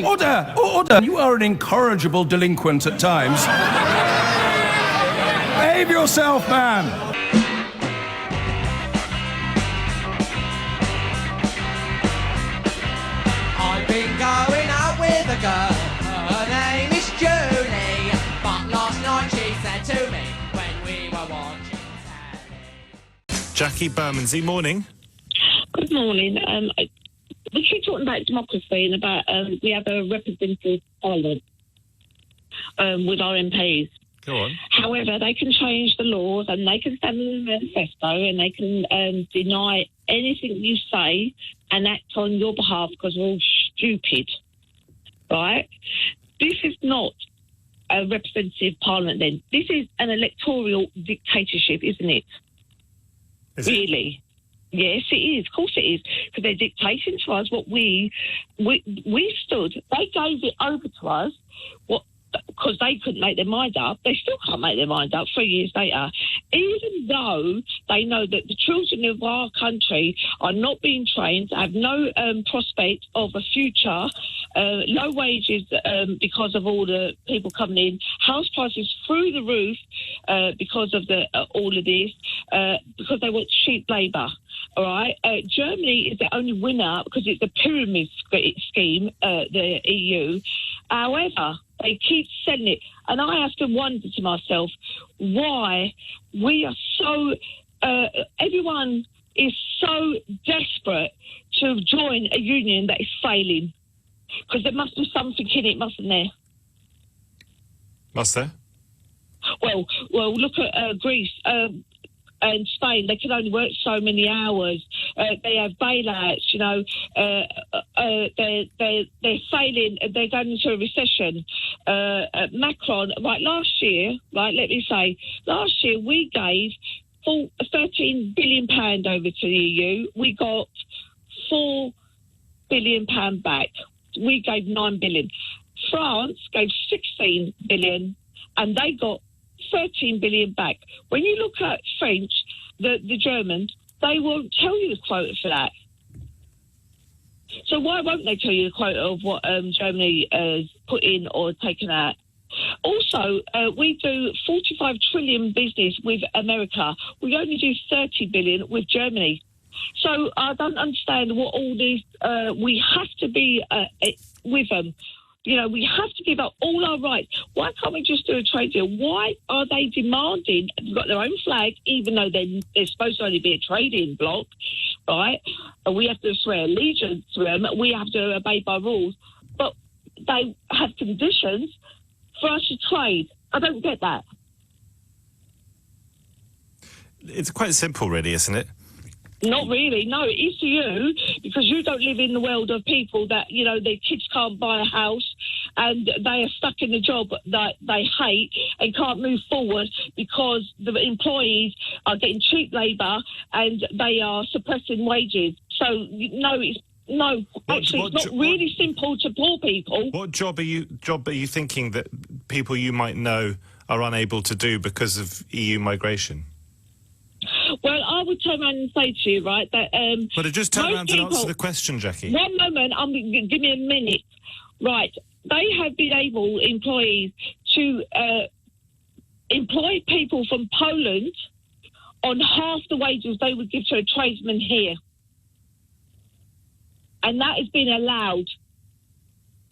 Order! Order! You are an incorrigible delinquent at times. Behave yourself, man! I've been going out with a girl, her name is Julie, but last night she said to me when we were watching telly. Jackie Bermondsey, morning. Good morning. We keep talking about democracy and about we have a representative parliament with our MPs. Go on. However, they can change the laws and they can stand in the manifesto and they can deny anything you say and act on your behalf because we're all stupid, right? This is not a representative parliament then. This is an electoral dictatorship, isn't it? Is it? Really? Yes, it is. Of course it is. Because they're dictating to us what we stood. They gave it over to us because they couldn't make their mind up. They still can't make their mind up 3 years later. Even though they know that the children of our country are not being trained, have no prospect of a future, low wages because of all the people coming in, house prices through the roof because of all of this, because they want cheap labour. All right. Germany is the only winner because it's a pyramid scheme, the EU. However, they keep selling it. And I have to wonder to myself why we are so, everyone is so desperate to join a union that is failing. Because there must be something in it, mustn't there? Must there? Well, look at Greece. And Spain, they can only work so many hours. They have bailouts, you know. They're failing. They're going into a recession. Macron, last year, let me say, last year we gave £13 billion over to the EU. We got £4 billion back. We gave £9 billion. France gave £16 billion, and they got £13 billion back. When you look at French, the Germans, they won't tell you the quota for that. So why won't they tell you the quota of what Germany has put in or taken out? Also, we do 45 trillion business with America. We only do 30 billion with Germany. So I don't understand what all these... we have to be with them. You know, we have to give up all our rights. Why can't we just do a trade deal? Why are they demanding, they've got their own flag, even though they're supposed to only be a trading bloc, right? And we have to swear allegiance to them. We have to obey by rules. But they have conditions for us to trade. I don't get that. It's quite simple, really, isn't it? Not really. No, it is to you because you don't live in the world of people that, you know, their kids can't buy a house and they are stuck in a job that they hate and can't move forward because the employees are getting cheap labour and they are suppressing wages. So, it's not really simple to poor people. What job are you thinking that people you might know are unable to do because of EU migration? Well, I would turn around and say to you, right, that... But just turn around and answer the question, Jackie. One moment, give me a minute. Right, they have been able, employees, to employ people from Poland on half the wages they would give to a tradesman here. And that has been allowed.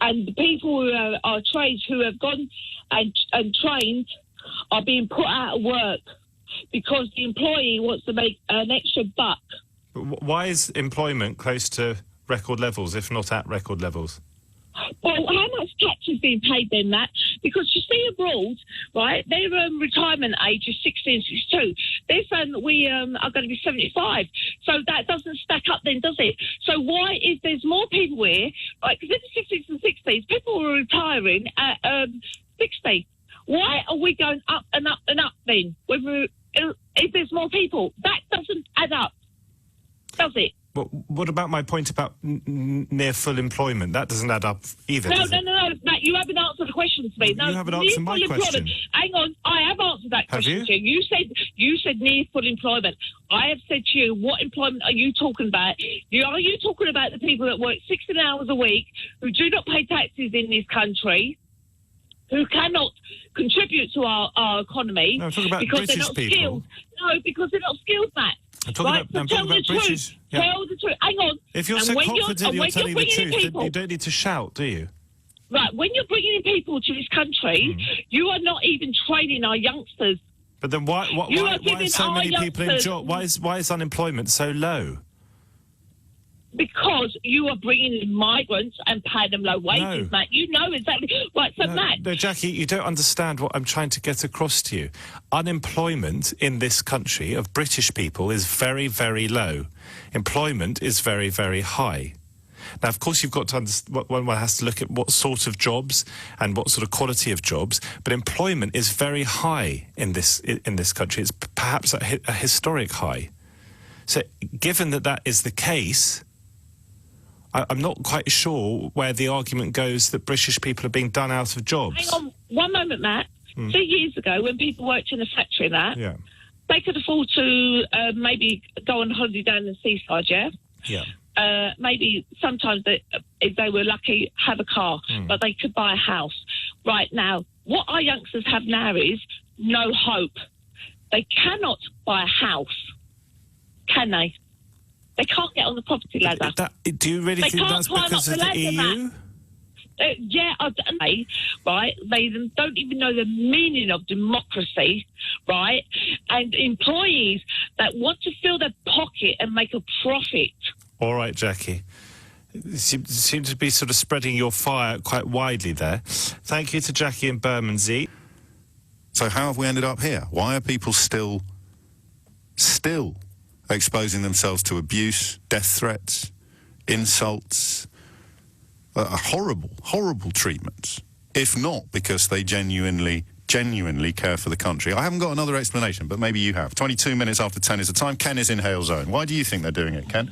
And the people who are trades who have gone and trained are being put out of work because the employee wants to make an extra buck. But why is employment close to record levels, if not at record levels? Well, how much tax is being paid then, Matt? Because you see abroad, right, their retirement age is 62. They're saying that we are going to be 75. So that doesn't stack up then, does it? So why is there's more people here, right, because in the 50s and 60s, people were retiring at 60. Why are we going up and up and up then? If there's more people, that doesn't add up, does it? What what about my point about near full employment? That doesn't add up either. No, does no, it? no, no, Matt, you haven't answered the question to me. No, You haven't near answered my full question. employment. Hang on, I have answered that Have question you? to you. You said near full employment. I have said to you, what employment are you talking about? Are you talking about the people that work 16 hours a week, who do not pay taxes in this country, who cannot contribute to our economy No, I'm talking about because British they're not people. skilled? No, because they're not skilled, Matt. I'm talking Right, about, I'm so talking tell about the British. truth. Yeah. Tell the truth. Hang on. If you're And so when confident and you're when telling the bringing in truth, then people- you don't need to shout, do you? Right, when you're bringing in people to this country, you are not even training our youngsters. But then why You are are giving so our many people in youngsters- job? Why is unemployment so low? Because you are bringing in migrants and paying them low wages, No. Matt. You know exactly. Right, so Matt, No, Jackie, you don't understand what I'm trying to get across to you. Unemployment in this country of British people is very, very low. Employment is very, very high. Now, of course, you've got to understand, one has to look at what sort of jobs and what sort of quality of jobs, but employment is very high in this country. It's perhaps a historic high. So given that is the case, I'm not quite sure where the argument goes that British people are being done out of jobs. hang on one moment, Matt. 2 years ago, when people worked in a factory and that, Yeah, they could afford to maybe go on holiday down the seaside, yeah? yeah. Maybe sometimes if they were lucky, have a car, but they could buy a house. Right now, what our youngsters have now is no hope. They cannot buy a house, can they? They can't get on the property ladder. Do you really They think can't that's climb because up of the the ladder, EU? Yeah, right? They don't even know the meaning of democracy, right? And employees that want to fill their pocket and make a profit. All right, Jackie. You seem to be sort of spreading your fire quite widely there. Thank you to Jackie in Bermondsey. So how have we ended up here? Why are people still exposing themselves to abuse, death threats, insults, horrible treatments, if not because they genuinely care for the country? I haven't got another explanation, but maybe you have. 22 minutes after 10 is the time. Ken is in Hale Zone. Why do you think they're doing it, Ken?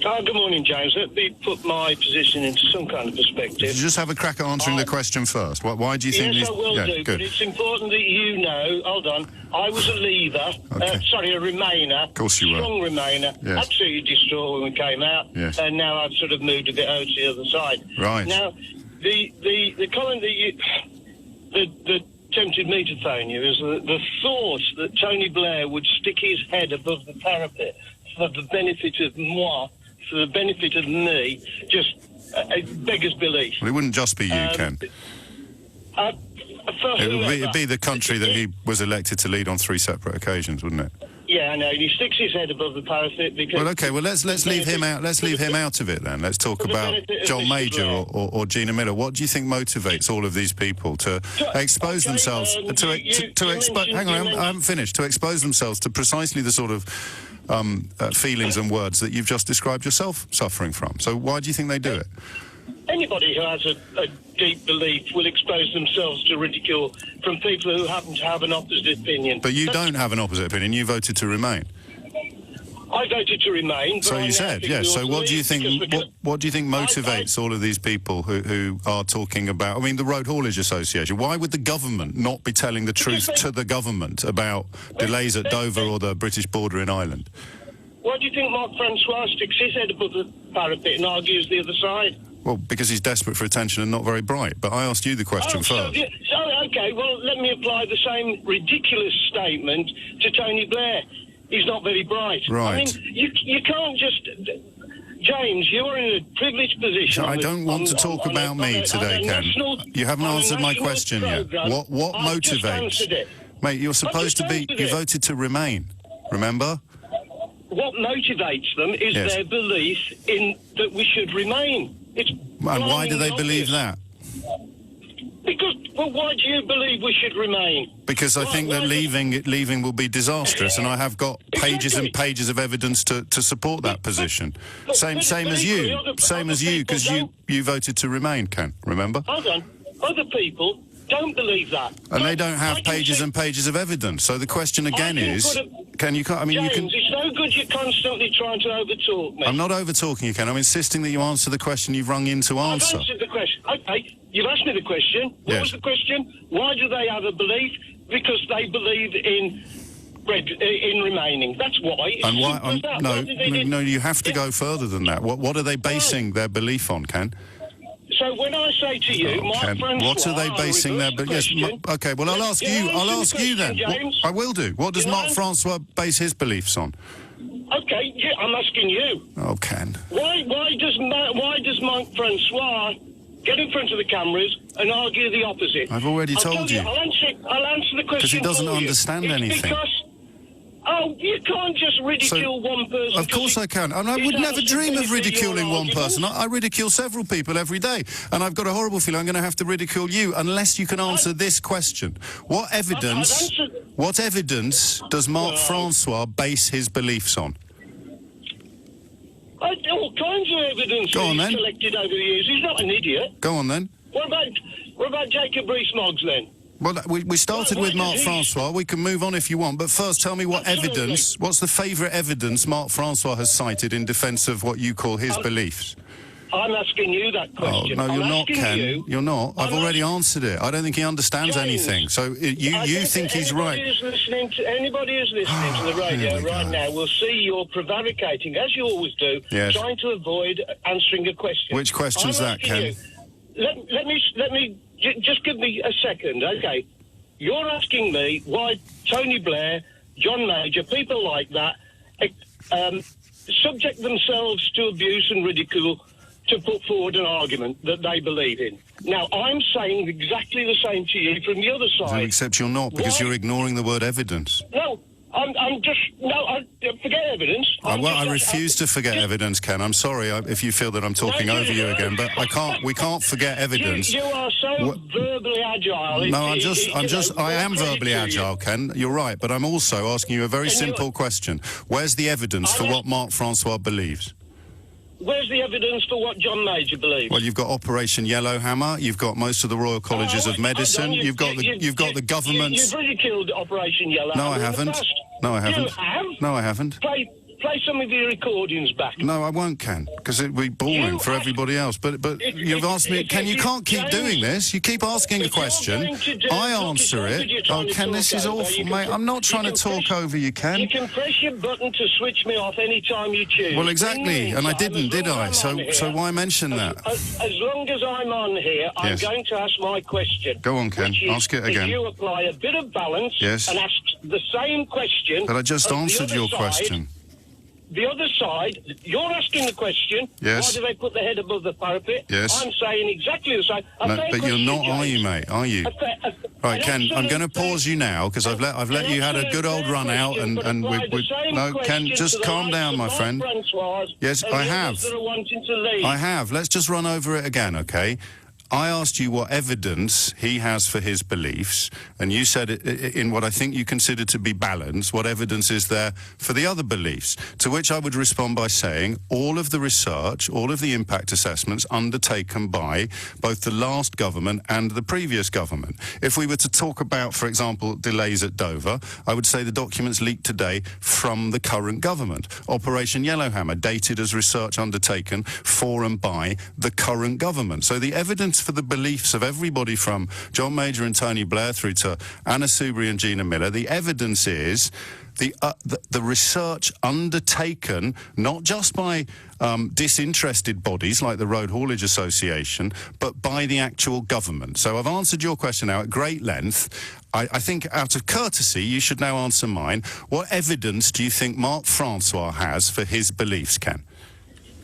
Good morning, James. Let me put my position into some kind of perspective. Did you just have a crack at answering the question first? Why do you think Yes, these... I will yeah, do, good. but it's important that you know, hold on, I was a leaver, Okay. a Remainer. Of course you were. Strong Remainer. Yes. Absolutely distraught when we came out. Yes. And now I've sort of moved a bit over to the other side. Right. Now, the comment that tempted me to phone you is the thought that Tony Blair would stick his head above the parapet for the benefit of moi, for the benefit of me, just beggars belief. Well, it wouldn't just be you, Ken. It'd be the country that he was elected to lead on 3 separate occasions, wouldn't it? Yeah, I know. He sticks his head above the parapet because... Well, okay. Well, let's leave him out. Let's leave him out of it then. Let's talk For the about benefit of John Mr. Major Blair. or Gina Miller. What do you think motivates all of these people to expose okay, themselves you Hang on, I haven't finished. To expose themselves to precisely the sort of feelings and words that you've just described yourself suffering from. So why do you think they do it? Anybody who has a deep belief will expose themselves to ridicule from people who happen to have an opposite opinion. But you don't have an opposite opinion. You voted to remain. I voted to remain. So but I you now said, think yes. we ought So to what do you leave think? because What do you think motivates all of these people who are talking about? I mean, the Road Haulage Association. Why would the government not be telling the truth to the government about delays at Dover or the British border in Ireland? Why do you think Mark Francois sticks his head above the parapet and argues the other side? Well, because he's desperate for attention and not very bright. But I asked you the question first. Okay, well, let me apply the same ridiculous statement to Tony Blair. He's not very bright. Right. I mean, you can't just... James, you're in a privileged position. I don't want to talk about me today, Ken. You haven't answered my question yet. What motivates? Mate, you're supposed to be... You voted to remain, remember? What motivates them is their belief in that we should remain. And why do they believe that? Because, well, why do you believe we should remain? Because I think that leaving will be disastrous, and I have got pages and pages of evidence to support that position. Same as you, because you voted to remain, Ken, remember? Hold on. Other people don't believe that. And they don't have pages and pages of evidence. So the question again is, Ken, you can't... I mean, James, you can... it's no good you're constantly trying to overtalk me. I'm not overtalking you, Ken. I'm insisting that you answer the question you've rung in to answer. I've answered the question. Okay, you've asked me the question. What Yes. was the question? Why do they have a belief? Because they believe in remaining. That's why. It's And why? simple as that. Why did they No, you have to go further than that. What are they basing their belief on, Ken? So when I say to you, Mark Ken, Francois, what are they basing their? Okay, well, I'll ask you. I'll ask you then. James. I will do. What does Mark Francois base his beliefs on? Okay, yeah, I'm asking you. Oh, Ken. Why does Mark Francois get in front of the cameras and argue the opposite? I've already told you. I'll answer the question. Because he doesn't understand anything. You can't just ridicule one person. Of course I can. And I would never dream of ridiculing one person. I ridicule several people every day. And I've got a horrible feeling I'm going to have to ridicule you unless you can answer this question. What evidence does Mark Francois base his beliefs on? All kinds of evidence Go on, he's then. collected over the years. He's not an idiot. Go on then. What about Jacob Rees-Moggs then? Well, we started Why with Mark does he- Francois. We can move on if you want. But first, tell me what's the favourite evidence Mark Francois has cited in defence of what you call his beliefs? I'm asking you that Oh, question. no, you're not, Ken. You're not. I've I'm already not- answered it. I don't think he understands James, anything. So you think he's right. Anybody who's listening to the radio Here we right go. now will see you're prevaricating, as you always do, Yes. trying to avoid answering a question. Which question's I'm that, asking Ken? you- Let me just give me a second, okay? You're asking me why Tony Blair, John Major, people like that, subject themselves to abuse and ridicule to put forward an argument that they believe in. Now, I'm saying exactly the same to you from the other side. Except you're not, because Why- you're ignoring the word evidence. No, forget evidence. I refuse to forget evidence, Ken. I'm sorry if you feel that I'm talking over you again, but we can't forget evidence. You are so verbally agile. No, I am verbally agile, Ken. You're right, but I'm also asking you a very simple question. Where's the evidence for what Mark Francois believes? Where's the evidence for what John Major believes? Well, you've got Operation Yellowhammer. You've got most of the Royal Colleges of Medicine. You've got the government's. You've ridiculed Operation Yellowhammer. No, I haven't. No, I haven't. You have? No, I haven't. Play some of your recordings back. No, I won't, Ken, because it'd be boring for everybody else. But you've asked me, Ken, you can't keep doing this. You keep asking a question. I answer it. Oh, Ken, this is awful, mate. I'm not trying to talk over you, Ken. You can press your button to switch me off any time you choose. Well, exactly, and I didn't, did I? So why mention that? As long as I'm on here, I'm Yes. going to ask my question. Go on, Ken. Which is, Ask it again. If you apply a bit of balance Yes. and ask the same question... But I just of the answered other your side, question. The other side, you're asking the question, Yes. why do they put the head above the parapet? Yes. I'm saying exactly the same. No, but you're not, are you, mate? Are you? Right, Ken, I'm going to pause you now because I've let you had a good old run out and no, Ken, just calm down, my friend. Yes, I have. I have. Let's just run over it again, okay? I asked you what evidence he has for his beliefs, and you said in what I think you consider to be balance, what evidence is there for the other beliefs? To which I would respond by saying all of the research, all of the impact assessments undertaken by both the last government and the previous government. If we were to talk about, for example, delays at Dover, I would say the documents leaked today from the current government. Operation Yellowhammer, dated as research undertaken for and by the current government. So the evidence for the beliefs of everybody from John Major and Tony Blair through to Anna Soubry and Gina Miller, the evidence is the research undertaken not just by disinterested bodies like the Road Haulage Association, but by the actual government. So I've answered your question now at great length. I think out of courtesy, you should now answer mine. What evidence do you think Mark Francois has for his beliefs, Ken?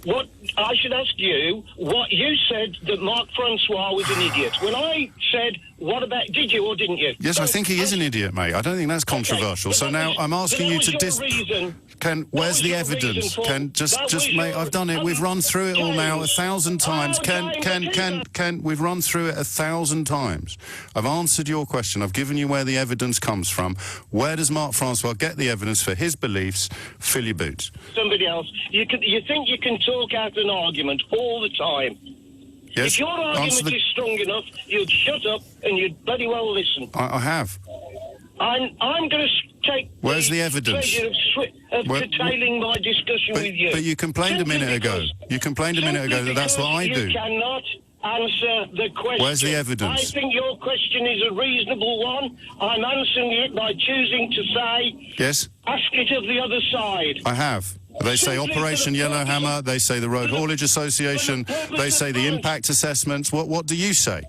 What I should ask you, what you said that Mark Francois was an idiot. When I said, what about, did you or didn't you? Yes, I think he is an idiot, mate. I don't think that's controversial. Okay, so now I'm asking you to Ken, where's the evidence? Ken, just mate, I've done it. We've run through it all now 1,000 times. Ken, we've run through it 1,000 times. I've answered your question. I've given you where the evidence comes from. Where does Mark Francois get the evidence for his beliefs? Fill your boots. Somebody else. You think you can talk out an argument all the time. Yes. If your argument is strong enough, you'd shut up and you'd bloody well listen. I have. I'm going to take. Where's the evidence? Pleasure of Well, curtailing my discussion with you. But you complained a minute ago. You complained a minute ago that that's what I do. You cannot answer the question. Where's the evidence? I think your question is a reasonable one. I'm answering it by choosing to say, Yes, ask it of the other side. I have. They say Simply Operation for the Yellowhammer. purpose They say the Road Haulage Association. They say the impact assessments. What do you say?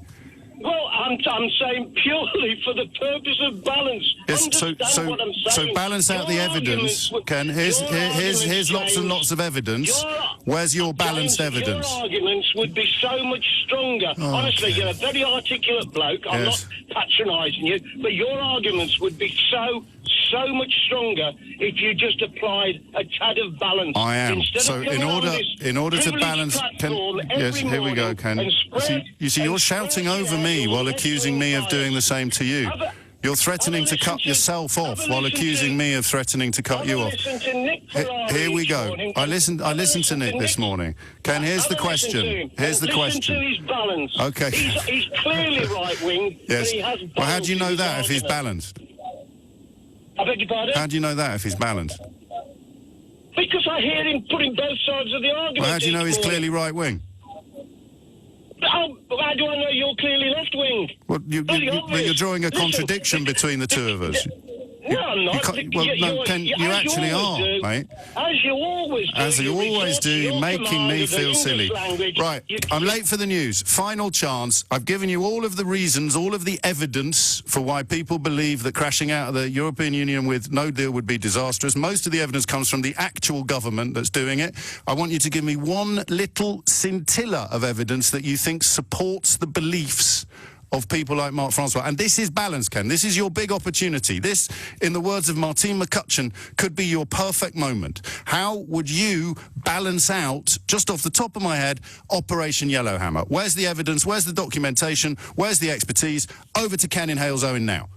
Well, I'm saying purely for the purpose of balance. Yes, Understand what I'm so saying. balance out the Your evidence, arguments would- Ken. Here's lots and James, lots of evidence. your- Where's your balanced James, evidence? Your arguments would be so much stronger. Honestly, okay. you're a very articulate bloke. I'm Yes. not patronising you, but your arguments would be so much stronger if you just applied a tad of balance. I am. Instead So of coming on this in order to privileged balance, platform yes, every here we go, morning Ken. and You see, you're shouting over me while accusing me of doing the same to you. You're threatening to cut yourself off while accusing me of threatening to cut you off. Here we go. I listened to Nick this morning. Ken, here's the question. Here's the question. Listen to his balance. Okay. He's clearly right-wing, Yes. but he has Well, how do you balance know in that his if he's argument. balanced? I beg your pardon? How do you know that if he's balanced? Because I hear him putting both sides of the argument. Well, how do you know he's each morning. clearly right wing? How do I know you're clearly left-wing? Well, you're drawing a contradiction between the two of us. No, I'm not. Ken, you actually are, mate. As you always do. As you always do, you're making me feel silly. Right, I'm late for the news. Final chance. I've given you all of the reasons, all of the evidence for why people believe that crashing out of the European Union with no deal would be disastrous. Most of the evidence comes from the actual government that's doing it. I want you to give me one little scintilla of evidence that you think supports the beliefs of people like Mark Francois. And this is balance, Ken. This is your big opportunity. This, in the words of Martine McCutcheon, could be your perfect moment. How would you balance out, just off the top of my head, Operation Yellowhammer? Where's the evidence? Where's the documentation? Where's the expertise? Over to Ken in Halesowen now.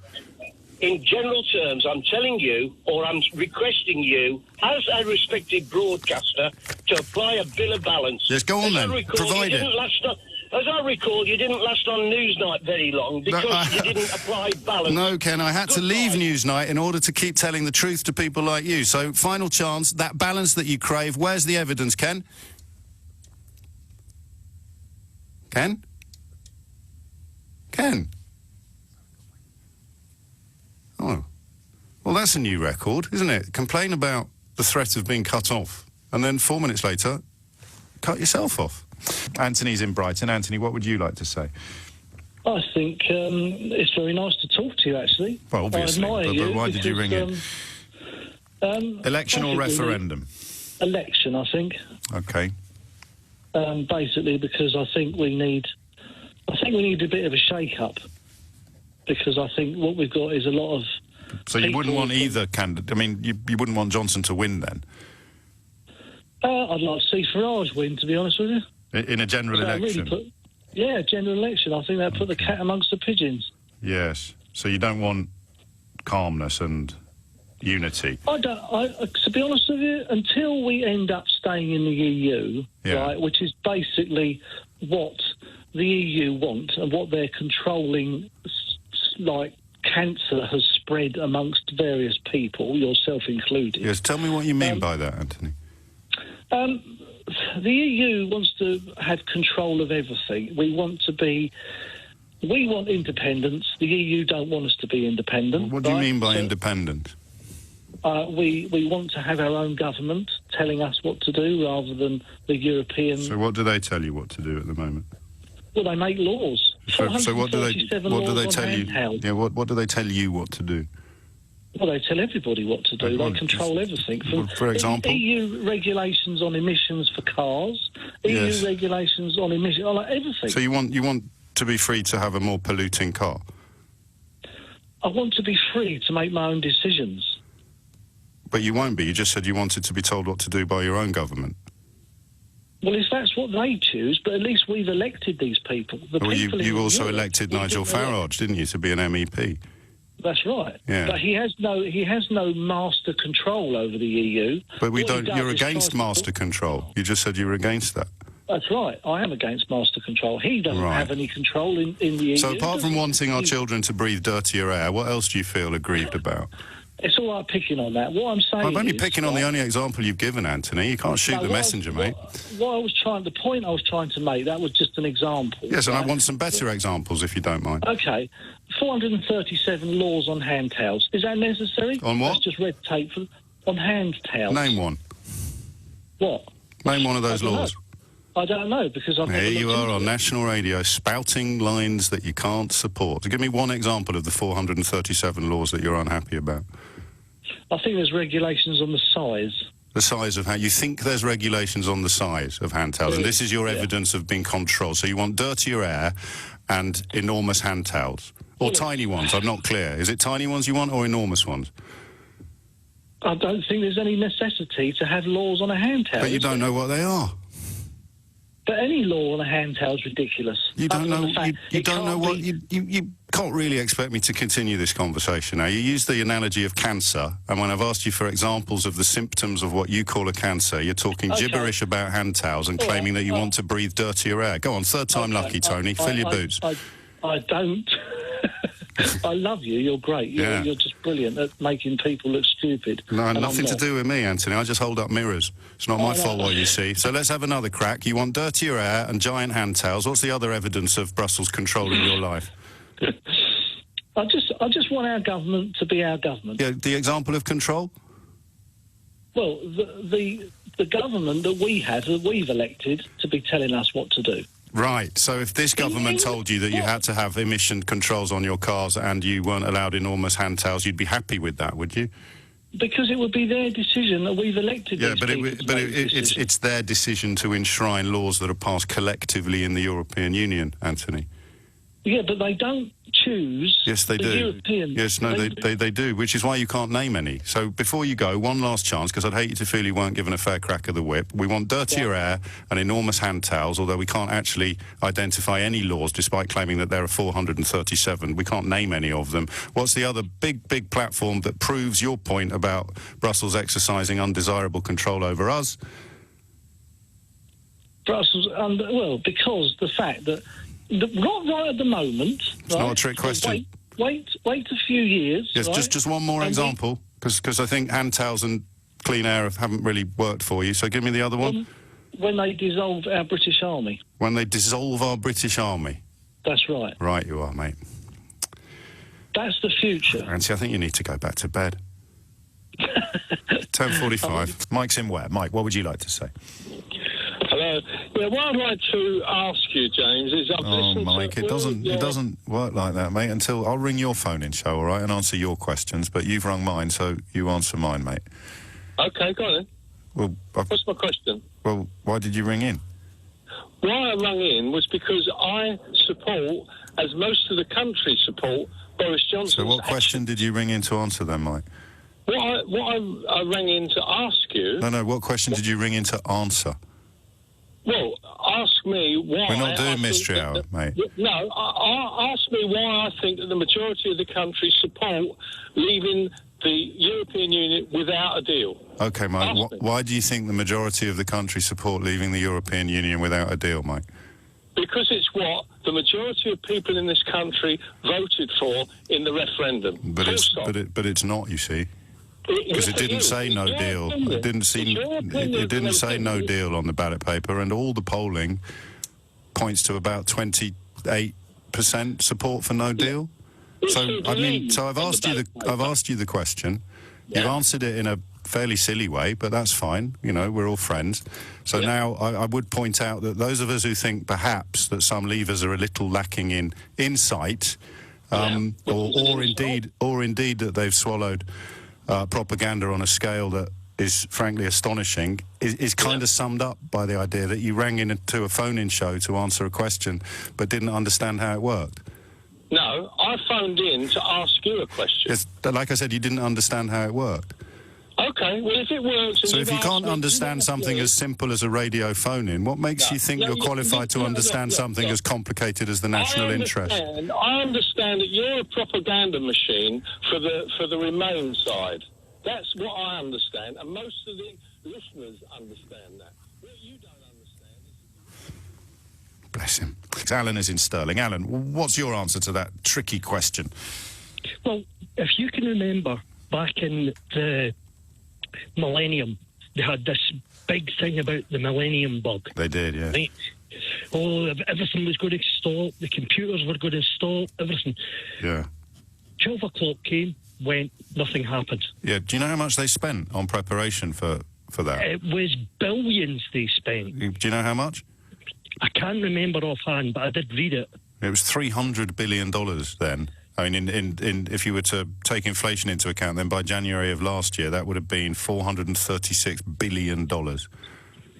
In general terms, I'm telling you, or I'm requesting you, as a respected broadcaster, to apply a bill of balance. Yes, go on then. Provide it. As I recall, you didn't last on Newsnight very long because you didn't apply balance. No, Ken, I had to leave Newsnight in order to keep telling the truth to people like you. So, final chance, that balance that you crave, where's the evidence, Ken? Ken? Ken? Oh. Well, that's a new record, isn't it? Complain about the threat of being cut off, and then 4 minutes later, cut yourself off. Anthony's in Brighton. Anthony, what would you like to say? I think it's very nice to talk to you, actually. Well, obviously, but why did you ring in? Election or referendum? Election, I think. Okay. Basically, because I think we need a bit of a shake-up. Because I think what we've got is a lot of. So you wouldn't want either candidate? I mean, you wouldn't want Johnson to win then? I'd like to see Farage win, to be honest with you. In a general election? General election. I think that put the cat amongst the pigeons. Yes. So you don't want calmness and unity? To be honest with you, until we end up staying in the EU, right, which is basically what the EU want and what they're controlling, like cancer has spread amongst various people, yourself included. Yes, tell me what you mean by that, Anthony. The EU wants to have control of everything. We want independence. The EU don't want us to be independent. What do you mean by independent? We want to have our own government telling us what to do rather than the European... So what do they tell you what to do at the moment? Well, they make laws. So what do they tell you? Yeah, what do they tell you what to do? Well, they tell everybody what to do. They control everything. For example? EU regulations on emissions for cars, EU regulations on emissions, like everything. So you want to be free to have a more polluting car? I want to be free to make my own decisions. But you won't be. You just said you wanted to be told what to do by your own government. Well, if that's what they choose, but at least we've elected these people. You also elected Nigel Farage, didn't you, to be an MEP? That's right. Yeah. But he has no master control over the EU. But you're against master control. You just said you were against that. That's right. I am against master control. He doesn't have any control in the EU. So apart from wanting our children to breathe dirtier air, what else do you feel aggrieved about? It's all right picking on that. What I'm saying I'm only is, picking on the only example you've given, Anthony. You can't shoot No, the what messenger, mate. The point I was trying to make, that was just an example. Yes, and I right? want some better examples, if you don't mind. Okay, 437 laws on handtails. Is that necessary? On what? That's just red tape on handtails. Name one. What? Name one of those I don't laws. know. I don't know, because I've never Here you looked are into on it. national radio spouting lines that you can't support. So give me one example of the 437 laws that you're unhappy about. I think there's regulations on the size. The size of you think there's regulations on the size of handtails, and this is your evidence of being controlled. So you want dirtier air and enormous handtails. Or tiny ones, I'm not clear. Is it tiny ones you want or enormous ones? I don't think there's any necessity to have laws on a handtail. But you is don't there? know what they are. But any law on a handtail is ridiculous. You don't Other than know. the fact You it don't know can't what. be- You can't really expect me to continue this conversation now. You use the analogy of cancer, and when I've asked you for examples of the symptoms of what you call a cancer, you're talking Okay. gibberish about handtails and All claiming right, that you well- want to breathe dirtier air. Go on, third time Okay, lucky, Tony. Fill your boots. I don't. I love you. You're great. Yeah. You're just brilliant at making people look stupid. No, and I'm nothing to not. do with me, Anthony. I just hold up mirrors. It's not my no. fault what you see. So let's have another crack. You want dirtier air and giant handtails. What's the other evidence of Brussels controlling your life? I just want our government to be our government. Yeah, the example of control? Well, the government that we have, that we've elected to be telling us what to do. Right, so if this government told you that you had to have emission controls on your cars and you weren't allowed enormous handtails, you'd be happy with that, would you? Because it would be their decision that we've elected. Yeah, these but people to make the decision. it's their decision to enshrine laws that are passed collectively in the European Union, Anthony. Yeah, but they don't choose. Yes, they the do. European. Yes, no, they do, which is why you can't name any. So before you go, one last chance, because I'd hate you to feel you weren't given a fair crack of the whip. We want dirtier air and enormous handtails, although we can't actually identify any laws, despite claiming that there are 437. We can't name any of them. What's the other big platform that proves your point about Brussels exercising undesirable control over us? Brussels, because the fact that not right at the moment. It's not a trick question. Wait a few years. Yes, right? just one more example, because I think handtails and clean air haven't really worked for you. So give me the other one. When they dissolve our British Army. When they dissolve our British Army. That's right. Right, you are, mate. That's the future. Nancy, I think you need to go back to bed. 10:45. Mike's in where? Mike, what would you like to say? Hello. Yeah, what I'd like to ask you, James, is I've Oh, listened Mike, to... it doesn't work like that, mate, until I'll ring your phone-in show, all right, and answer your questions, but you've rung mine, so you answer mine, mate. OK, go on then. Well, What's my question? well, why did you ring in? Why I rang in was because I support, as most of the country support, Boris Johnson. So what question did you ring in to answer then, Mike? What I rang in to ask you... No, what question did you ring in to answer? Well, ask me why... We're not I doing think mystery that hour, mate. No, ask me why I think that the majority of the country support leaving the European Union without a deal. OK, Mike, Ask me. why do you think the majority of the country support leaving the European Union without a deal, Mike? Because it's what the majority of people in this country voted for in the referendum. But it's not, you see. Because it didn't say no deal. It didn't say no deal on the ballot paper, and all the polling points to about 28% support for no deal. So I've asked you the question. You've answered it in a fairly silly way, but that's fine. You know, we're all friends. So now I would point out that those of us who think perhaps that some leavers are a little lacking in insight, or indeed that they've swallowed propaganda on a scale that is frankly astonishing, is kind of summed up by the idea that you rang into a phone-in show to answer a question but didn't understand how it worked. No, I phoned in to ask you a question. Like I said, you didn't understand how it worked. OK, well, if it works... So if you can't understand something as simple as a radio phone-in, what makes you think you're qualified to understand something as complicated as the national interest? I understand that you're a propaganda machine for the Remain side. That's what I understand, and most of the listeners understand that. What you don't understand is... Bless him. Alan is in Stirling. Alan, what's your answer to that tricky question? Well, if you can remember back in the millennium, they had this big thing about the millennium bug. They did, yeah. Right? Oh, everything was going to stop, the computers were going to stop, everything. Yeah. 12 o'clock came, went, nothing happened. Yeah. Do you know how much they spent on preparation for that? It was billions they spent. Do you know how much? I can't remember offhand, but I did read it. It was $300 billion then. I mean, if you were to take inflation into account, then by January of last year, that would have been $436 billion.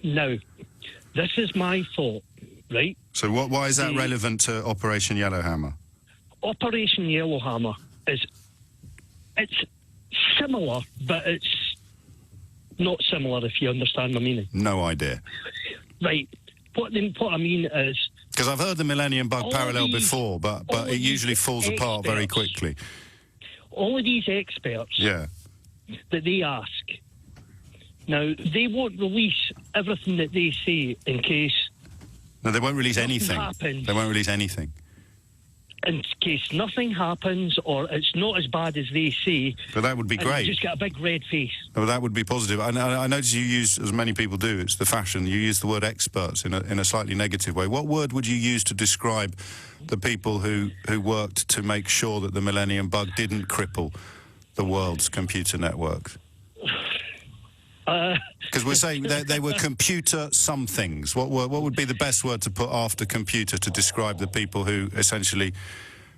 Now, this is my thought, right? So why is that relevant to Operation Yellowhammer? Operation Yellowhammer it's similar, but it's not similar, if you understand my meaning. No idea. Right. What I mean is... Because I've heard the Millennium Bug parallel before, but it usually falls apart very quickly. All of these experts that they ask, now, they won't release everything that they say in case... No, they won't release anything. Happens. They won't release anything. In case nothing happens or it's not as bad as they say. But that would be great. You just get a big red face. Well, that would be positive. I notice you use, as many people do, it's the fashion, you use the word experts in a slightly negative way. What word would you use to describe the people who worked to make sure that the Millennium Bug didn't cripple the world's computer networks? Because we're saying they were computer somethings. What would be the best word to put after computer to describe the people who essentially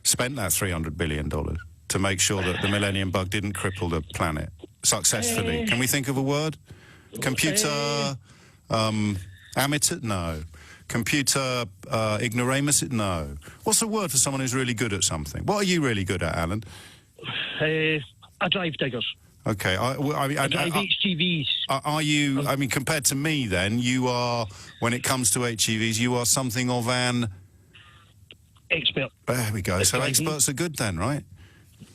spent that $300 billion to make sure that the Millennium Bug didn't cripple the planet successfully? Can we think of a word? Computer amateur? No. Computer ignoramus? No. What's a word for someone who's really good at something? What are you really good at, Alan? I drive diggers. Okay, I drive HGVs. Are you, I mean, compared to me then, you are, when it comes to HGVs, you are something of an... Expert. There we go. So experts are good then, right?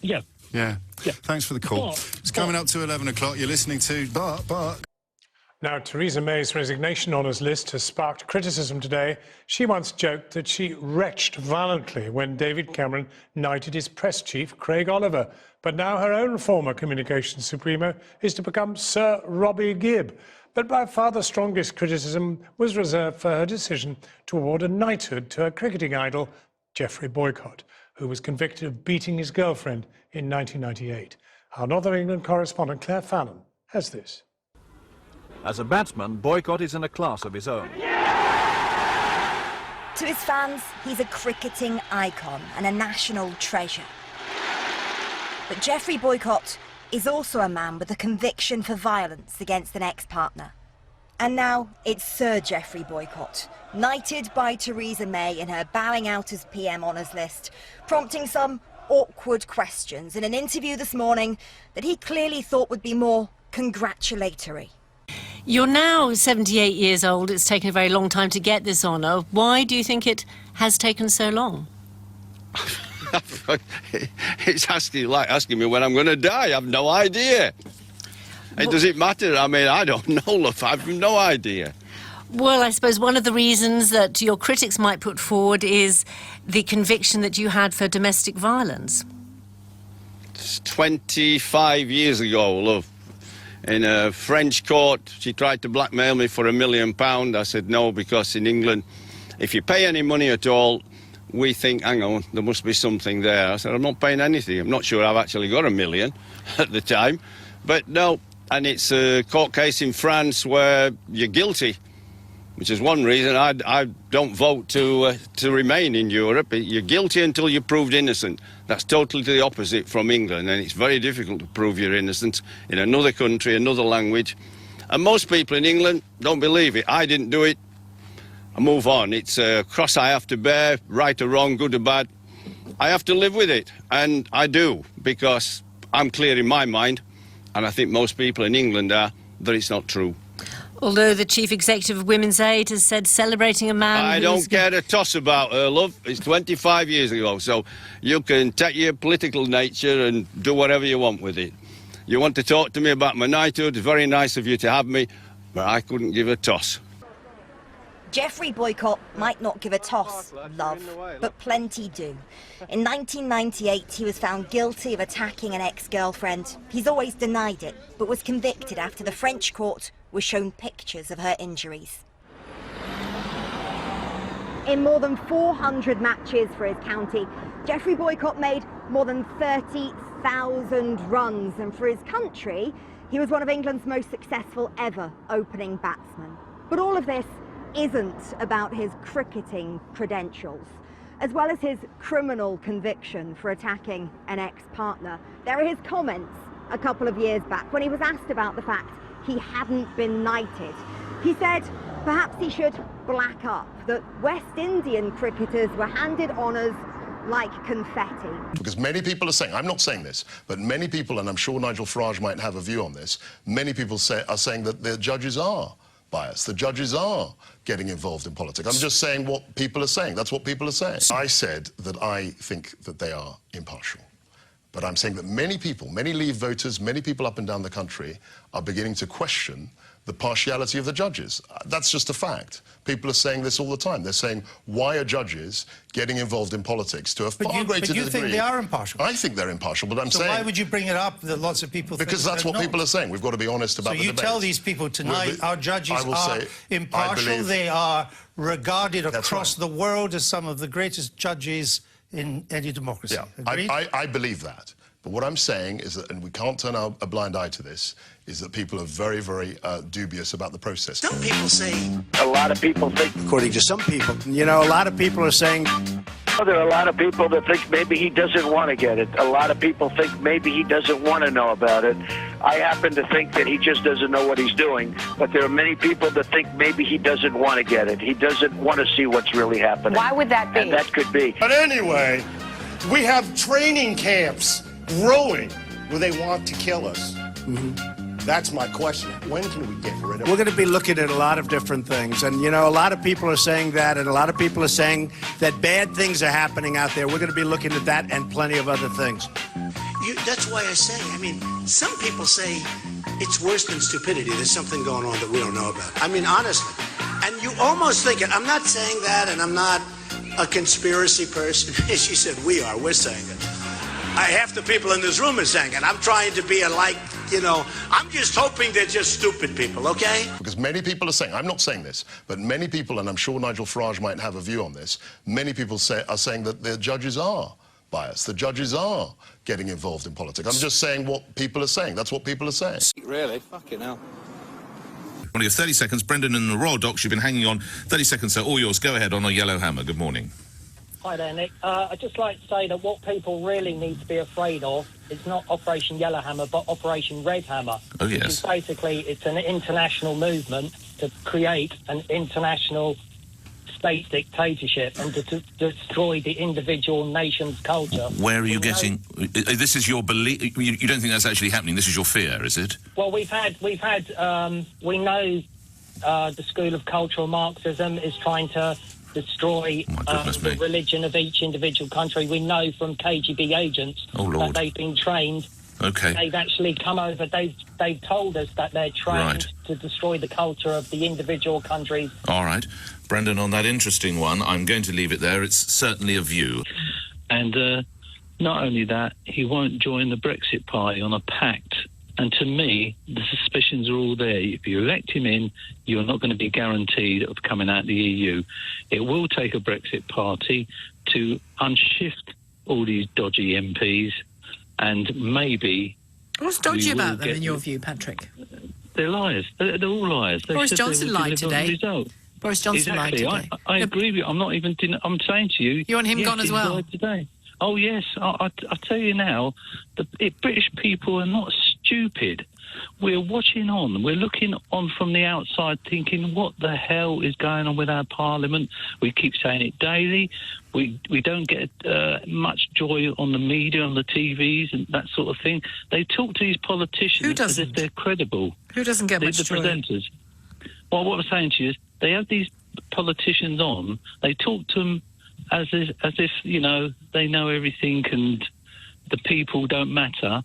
Yeah. Yeah. Thanks for the call. It's coming up to 11 o'clock. You're listening to But. Now, Theresa May's resignation honours list has sparked criticism today. She once joked that she retched violently when David Cameron knighted his press chief, Craig Oliver. But now her own former communications supremo is to become Sir Robbie Gibb. But by far the strongest criticism was reserved for her decision to award a knighthood to her cricketing idol, Geoffrey Boycott, who was convicted of beating his girlfriend in 1998. Our Northern England correspondent Claire Fallon has this. As a batsman, Boycott is in a class of his own. To his fans, he's a cricketing icon and a national treasure. But Geoffrey Boycott is also a man with a conviction for violence against an ex-partner. And now it's Sir Geoffrey Boycott, knighted by Theresa May in her bowing out as PM honours list, prompting some awkward questions in an interview this morning that he clearly thought would be more congratulatory. You're now 78 years old. It's taken a very long time to get this honour. Why do you think it has taken so long? It's asking me when I'm going to die. I've no idea. Does it matter? I mean, I don't know, love. I've no idea. Well, I suppose one of the reasons that your critics might put forward is the conviction that you had for domestic violence. It's 25 years ago, love. In a French court, she tried to blackmail me for £1 million. I said no, because in England, if you pay any money at all, we think, hang on, there must be something there. I said, I'm not paying anything. I'm not sure I've actually got £1 million at the time. But no, and it's a court case in France where you're guilty, which is one reason I don't vote to remain in Europe. You're guilty until you're proved innocent. That's totally the opposite from England, and it's very difficult to prove you're innocent in another country, another language. And most people in England don't believe it. I didn't do it. I move on. It's a cross I have to bear, right or wrong, good or bad. I have to live with it, and I do, because I'm clear in my mind, and I think most people in England are, that it's not true. Although the chief executive of Women's Aid has said celebrating a man... I don't care a toss about her, love. It's 25 years ago, so you can take your political nature and do whatever you want with it. You want to talk to me about my knighthood, it's very nice of you to have me, but I couldn't give a toss. Jeffrey Boycott might not give a toss, love, but plenty do. In 1998, he was found guilty of attacking an ex-girlfriend. He's always denied it, but was convicted after the French court was shown pictures of her injuries. In more than 400 matches for his county, Jeffrey Boycott made more than 30,000 runs, and for his country, he was one of England's most successful ever opening batsmen. But all of this isn't about his cricketing credentials. As well as his criminal conviction for attacking an ex-partner, there are his comments a couple of years back when he was asked about the fact he hadn't been knighted. He said perhaps he should black up, that West Indian cricketers were handed honours like confetti. Because many people are saying, I'm not saying this, but many people, and I'm sure Nigel Farage might have a view on this, many people are saying that the judges are biased. The judges are getting involved in politics. I'm just saying what people are saying. That's what people are saying. I said that I think that they are impartial. But I'm saying that many people, many Leave voters, many people up and down the country are beginning to question the partiality of the judges. That's just a fact. People are saying this all the time. They're saying, why are judges getting involved in politics to a far greater degree? But you think they are impartial? I think they're impartial, but I'm saying... So why would you bring it up that lots of people think because that's what people are saying. We've got to be honest about the debate. So you tell these people tonight our judges are impartial. They are regarded across the world as some of the greatest judges in any democracy. Yeah, I believe that. But what I'm saying is that, and we can't turn a blind eye to this, is that people are very, very dubious about the process. Some people say... A lot of people think... According to some people, you know, a lot of people are saying... There are a lot of people that think maybe he doesn't want to get it. A lot of people think maybe he doesn't want to know about it. I happen to think that he just doesn't know what he's doing. But there are many people that think maybe he doesn't want to get it. He doesn't want to see what's really happening. Why would that be? And that could be. But anyway, we have training camps growing where they want to kill us. That's my question. When can we get rid of it? We're going to be looking at a lot of different things. And, you know, a lot of people are saying that, and a lot of people are saying that bad things are happening out there. We're going to be looking at that and plenty of other things. That's why I say, I mean, some people say it's worse than stupidity. There's something going on that we don't know about. I mean, honestly. And you almost think it. I'm not saying that, and I'm not a conspiracy person. She said, we're saying it. Half the people in this room are saying it. I'm trying to be you know, I'm just hoping they're just stupid people, okay? Because many people are saying, I'm not saying this, but many people, and I'm sure Nigel Farage might have a view on this, many people are saying that the judges are biased. The judges are getting involved in politics. I'm just saying what people are saying. That's what people are saying. Really? Fucking hell. Only 30 seconds. Brendan and the Royal Docks, you've been hanging on. 30 seconds, sir. All yours. Go ahead on a yellow hammer. Good morning. Hi there, Nick. I'd just like to say that what people really need to be afraid of is not Operation Yellowhammer, but Operation Red Hammer. Oh, yes. Basically, it's an international movement to create an international state dictatorship and to destroy the individual nation's culture. Where are you getting... This is your belief... You don't think that's actually happening? This is your fear, is it? Well, we know the School of Cultural Marxism is trying to destroy the religion of each individual country. We know from KGB agents that they've been trained. Okay. They've actually come over. They've told us that they're trained to destroy the culture of the individual countries. All right. Brendan, on that interesting one, I'm going to leave it there. It's certainly a view. And not only that, he won't join the Brexit party on a pact. And to me, the suspicions are all there. If you elect him in, you're not going to be guaranteed of coming out of the EU. It will take a Brexit party to unshift all these dodgy MPs, and maybe... What's dodgy about them, in your view, Patrick? They're liars. They're all liars. Boris Johnson lied today. Boris Johnson lied today. I agree with you. I'm not even... I'm saying to you... You want him gone as well? Lied today. Oh, yes. I tell you now, the British people are not stupid. We're watching on. We're looking on from the outside thinking, what the hell is going on with our parliament? We keep saying it daily. We don't get much joy on the media, on the TVs and that sort of thing. They talk to these politicians as if they're credible. Who doesn't get much joy? The presenters. Well, what I'm saying to you is they have these politicians on. They talk to them as if, you know, they know everything and the people don't matter.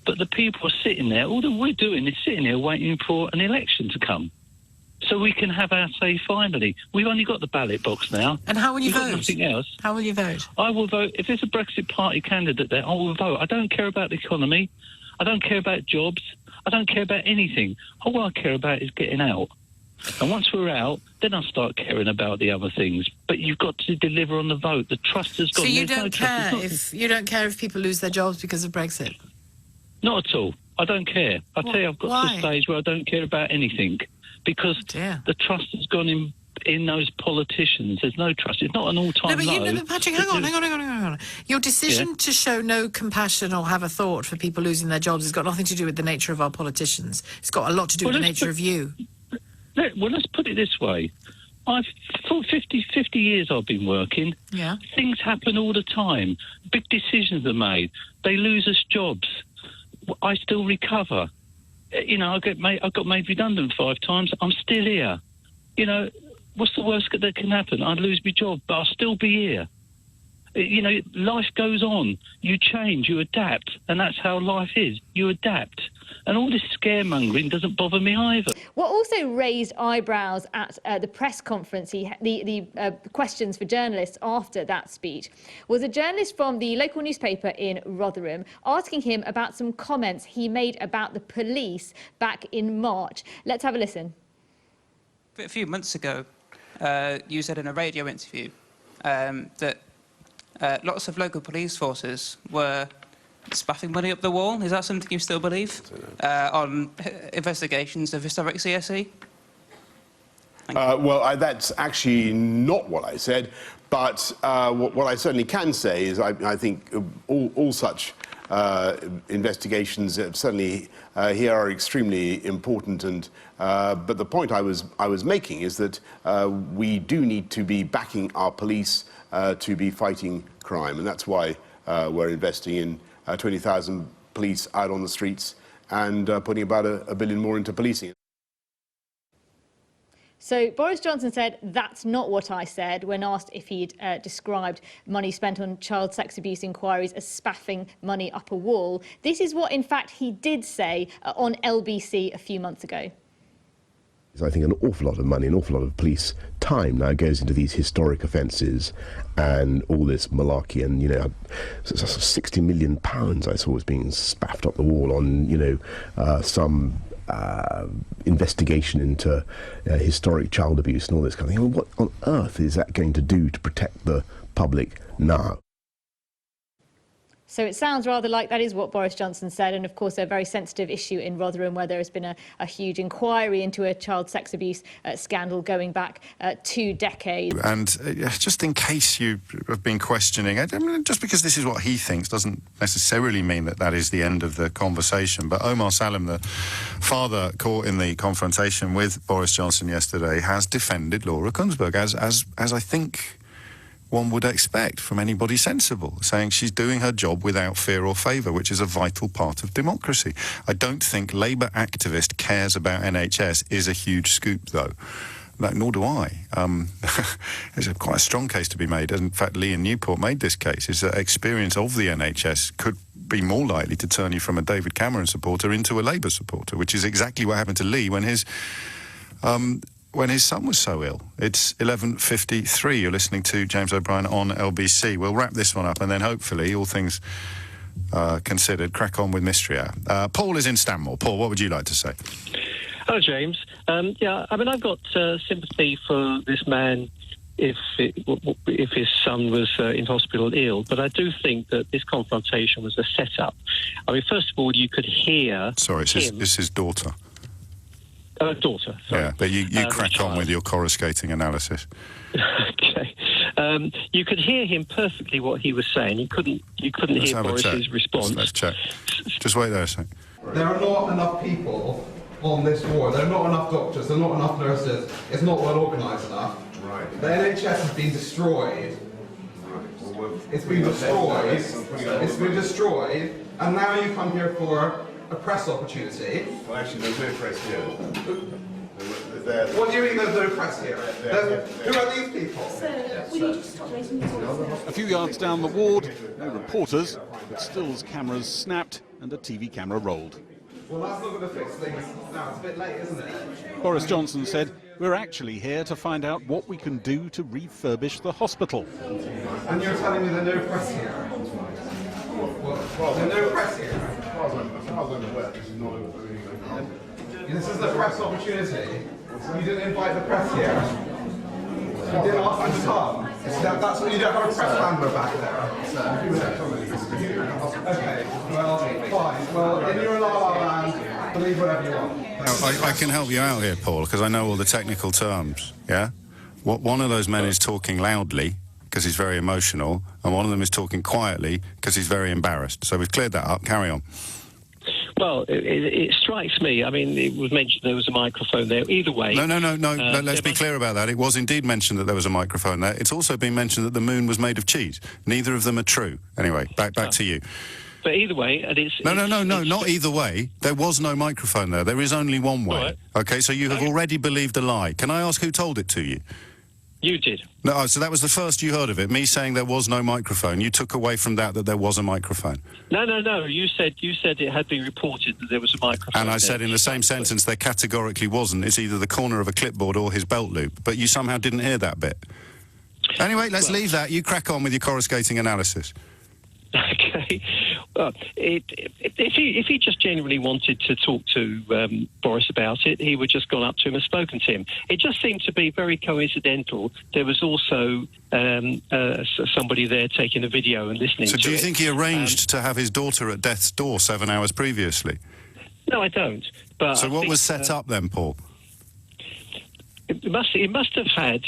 But the people are sitting there. All that we're doing is sitting here waiting for an election to come. so we can have our say finally. We've only got the ballot box now. And how will you vote? Nothing else. How will you vote? I will vote. If there's a Brexit Party candidate there, I will vote. I don't care about the economy. I don't care about jobs. I don't care about anything. All I care about is getting out. And once we're out, then I'll start caring about the other things. But you've got to deliver on the vote. The trust has gone. So you don't care if people lose their jobs because of Brexit? Not at all. I don't care. I tell you, I've got to a stage where I don't care about anything because the trust has gone in those politicians. There's no trust. It's not an all-time low. But Patrick, hang on. Your decision to show no compassion or have a thought for people losing their jobs has got nothing to do with the nature of our politicians. It's got a lot to do with the nature of you. Well, let's put it this way. For 50 years I've been working. Yeah. Things happen all the time. Big decisions are made. They lose us jobs. I still recover. You know, I got made redundant 5 times. I'm still here. You know, what's the worst that can happen? I'd lose my job, but I'll still be here. You know, life goes on. You change, you adapt, and that's how life is. You adapt. And all this scaremongering doesn't bother me either. What also raised eyebrows at the press conference, the questions for journalists after that speech, was a journalist from the local newspaper in Rotherham asking him about some comments he made about the police back in March. Let's have a listen. A few months ago, you said in a radio interview that lots of local police forces were spaffing money up the wall. Is that something you still believe on investigations of historic CSE? Well, that's actually not what I said, but what I certainly can say is I think all such investigations certainly here are extremely important. And but the point I was making is that we do need to be backing our police to be fighting crime, and that's why we're investing in 20,000 police out on the streets and putting about $1 billion more into policing. So Boris Johnson said, that's not what I said, when asked if he'd described money spent on child sex abuse inquiries as spaffing money up a wall. This is what, in fact, he did say on LBC a few months ago. I think an awful lot of money, an awful lot of police time now goes into these historic offences and all this malarkey. And, you know, £60 million I saw was being spaffed up the wall on, you know, some investigation into historic child abuse and all this kind of thing. I mean, what on earth is that going to do to protect the public now? So it sounds rather like that is what Boris Johnson said, and of course a very sensitive issue in Rotherham where there has been a huge inquiry into a child sex abuse scandal going back 2 decades. And just in case you have been questioning, I mean, just because this is what he thinks doesn't necessarily mean that that is the end of the conversation. But Omar Salim, the father caught in the confrontation with Boris Johnson yesterday, has defended Laura Kuenssberg, as I think one would expect from anybody sensible, saying she's doing her job without fear or favour, which is a vital part of democracy. I don't think Labour activist cares about NHS is a huge scoop, though. Nor do I. There's quite a strong case to be made. In fact, Lee in Newport made this case, is that experience of the NHS could be more likely to turn you from a David Cameron supporter into a Labour supporter, which is exactly what happened to Lee when his son was so ill. It's 11:53. You're listening to James O'Brien on LBC. We'll wrap this one up and then hopefully, all things considered, crack on with Mystery Hour. Paul is in Stanmore. Paul, what would you like to say? Hello, James. Yeah, I mean, I've got sympathy for this man if his son was in hospital ill, but I do think that this confrontation was a setup. I mean, first of all, you could hear... Sorry, it's his daughter. Daughter, sorry. Yeah, but you crack on with your coruscating analysis. Okay. You could hear him perfectly what he was saying. You couldn't hear Boris's response. Let's check. Just wait there a sec. There are not enough people on this ward. There are not enough doctors. There are not enough nurses. It's not well organised enough. Right. The NHS has been destroyed. It's been destroyed. It's been destroyed. And now you come here for a press opportunity. Well, actually, there's no press here. What do you mean there's no press here? Who are these people? A few yards down the ward, no reporters, but stills cameras snapped and a TV camera rolled. Well, that's not going to fix things now. It's a bit late, isn't it? Boris Johnson said We're actually here to find out what we can do to refurbish the hospital. And you're telling me there's no press here? Well, there's no press here? As far as I'm aware, this is not a... This is the press opportunity. You didn't invite the press here. You didn't ask them to come. That's what you don't have a press handler back there. Okay, well, fine. Well, in your La La Land, believe whatever you want. I can help you out here, Paul, because I know all the technical terms, yeah? One of those men is talking loudly, because he's very emotional, and one of them is talking quietly, because he's very embarrassed. So we've cleared that up. Carry on. Well, it strikes me, I mean, it was mentioned there was a microphone there. Either way... No, let's be clear about that. It was indeed mentioned that there was a microphone there. It's also been mentioned that the moon was made of cheese. Neither of them are true. Anyway, back to you. But either way, and it's... No, not either way. There was no microphone there. There is only one way. Right. Okay, so you have already believed a lie. Can I ask who told it to you? You did. No, so that was the first you heard of it, me saying there was no microphone. You took away from that there was a microphone. No. You said it had been reported that there was a microphone. And I said in the same sentence there categorically wasn't. It's either the corner of a clipboard or his belt loop. But you somehow didn't hear that bit. Anyway, let's leave that. You crack on with your coruscating analysis. Okay. Well, if he just genuinely wanted to talk to Boris about it, he would just gone up to him and spoken to him. It just seemed to be very coincidental. There was also somebody there taking a video and listening to it. So do you think he arranged to have his daughter at death's door 7 hours previously? No, I don't. But so what was set up then, Paul? It must have had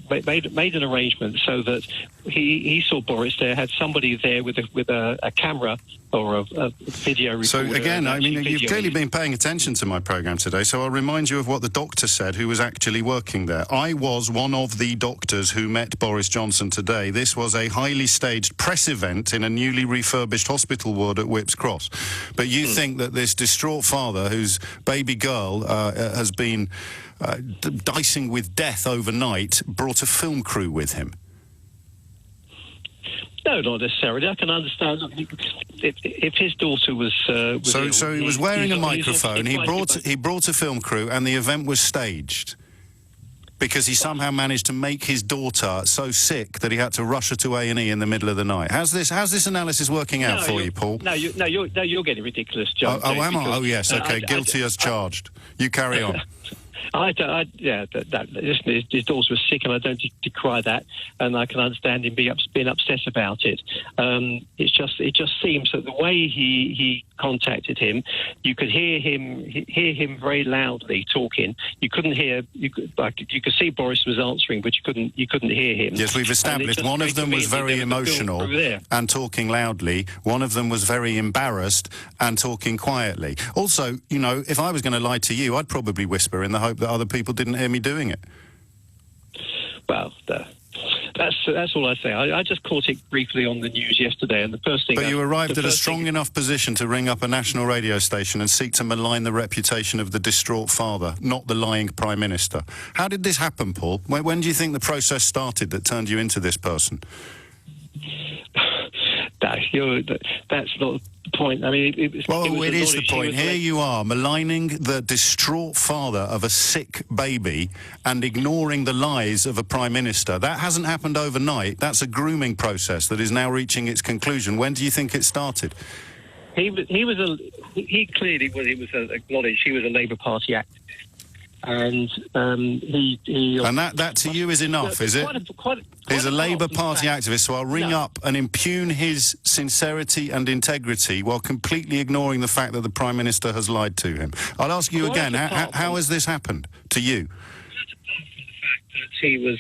made an arrangement so that he saw Boris there, had somebody there with a camera or a video recorder. So again, I mean, you've clearly been paying attention to my programme today, so I'll remind you of what the doctor said who was actually working there. I was one of the doctors who met Boris Johnson today. This was a highly staged press event in a newly refurbished hospital ward at Whipps Cross. But you think that this distraught father whose baby girl has been dicing with death overnight brought a film crew with him? No, not necessarily. I can understand if his daughter was so he was wearing a microphone. He brought a film crew, and the event was staged because he somehow managed to make his daughter so sick that he had to rush her to A&E in the middle of the night. How's this analysis working out for you, Paul? You're getting ridiculous, John. Oh, am I? Oh, yes. Okay, guilty as charged. You carry on. His daughter was sick, and I don't decry that, and I can understand him being upset about it. It just seems that the way he contacted him, you could hear him very loudly talking. You couldn't hear. You could see Boris was answering, but you couldn't hear him. Yes, we've established one of them was very emotional and talking loudly. One of them was very embarrassed and talking quietly. Also, you know, if I was going to lie to you, I'd probably whisper in the hope that other people didn't hear me doing it. Well, that's all I say. I just caught it briefly on the news yesterday, and the first thing... But you arrived at a strong enough position to ring up a national radio station and seek to malign the reputation of the distraught father, not the lying Prime Minister. How did this happen, Paul? When do you think the process started that turned you into this person? That's not the point. I mean, it is the point. Here you are, maligning the distraught father of a sick baby and ignoring the lies of a Prime Minister. That hasn't happened overnight. That's a grooming process that is now reaching its conclusion. When do you think it started? He clearly was acknowledged he was a Labour Party activist. And that to you is enough, is it? He's a Labour Party activist, so I'll ring up and impugn his sincerity and integrity while completely ignoring the fact that the Prime Minister has lied to him. I'll ask you again, how has this happened to you? He was...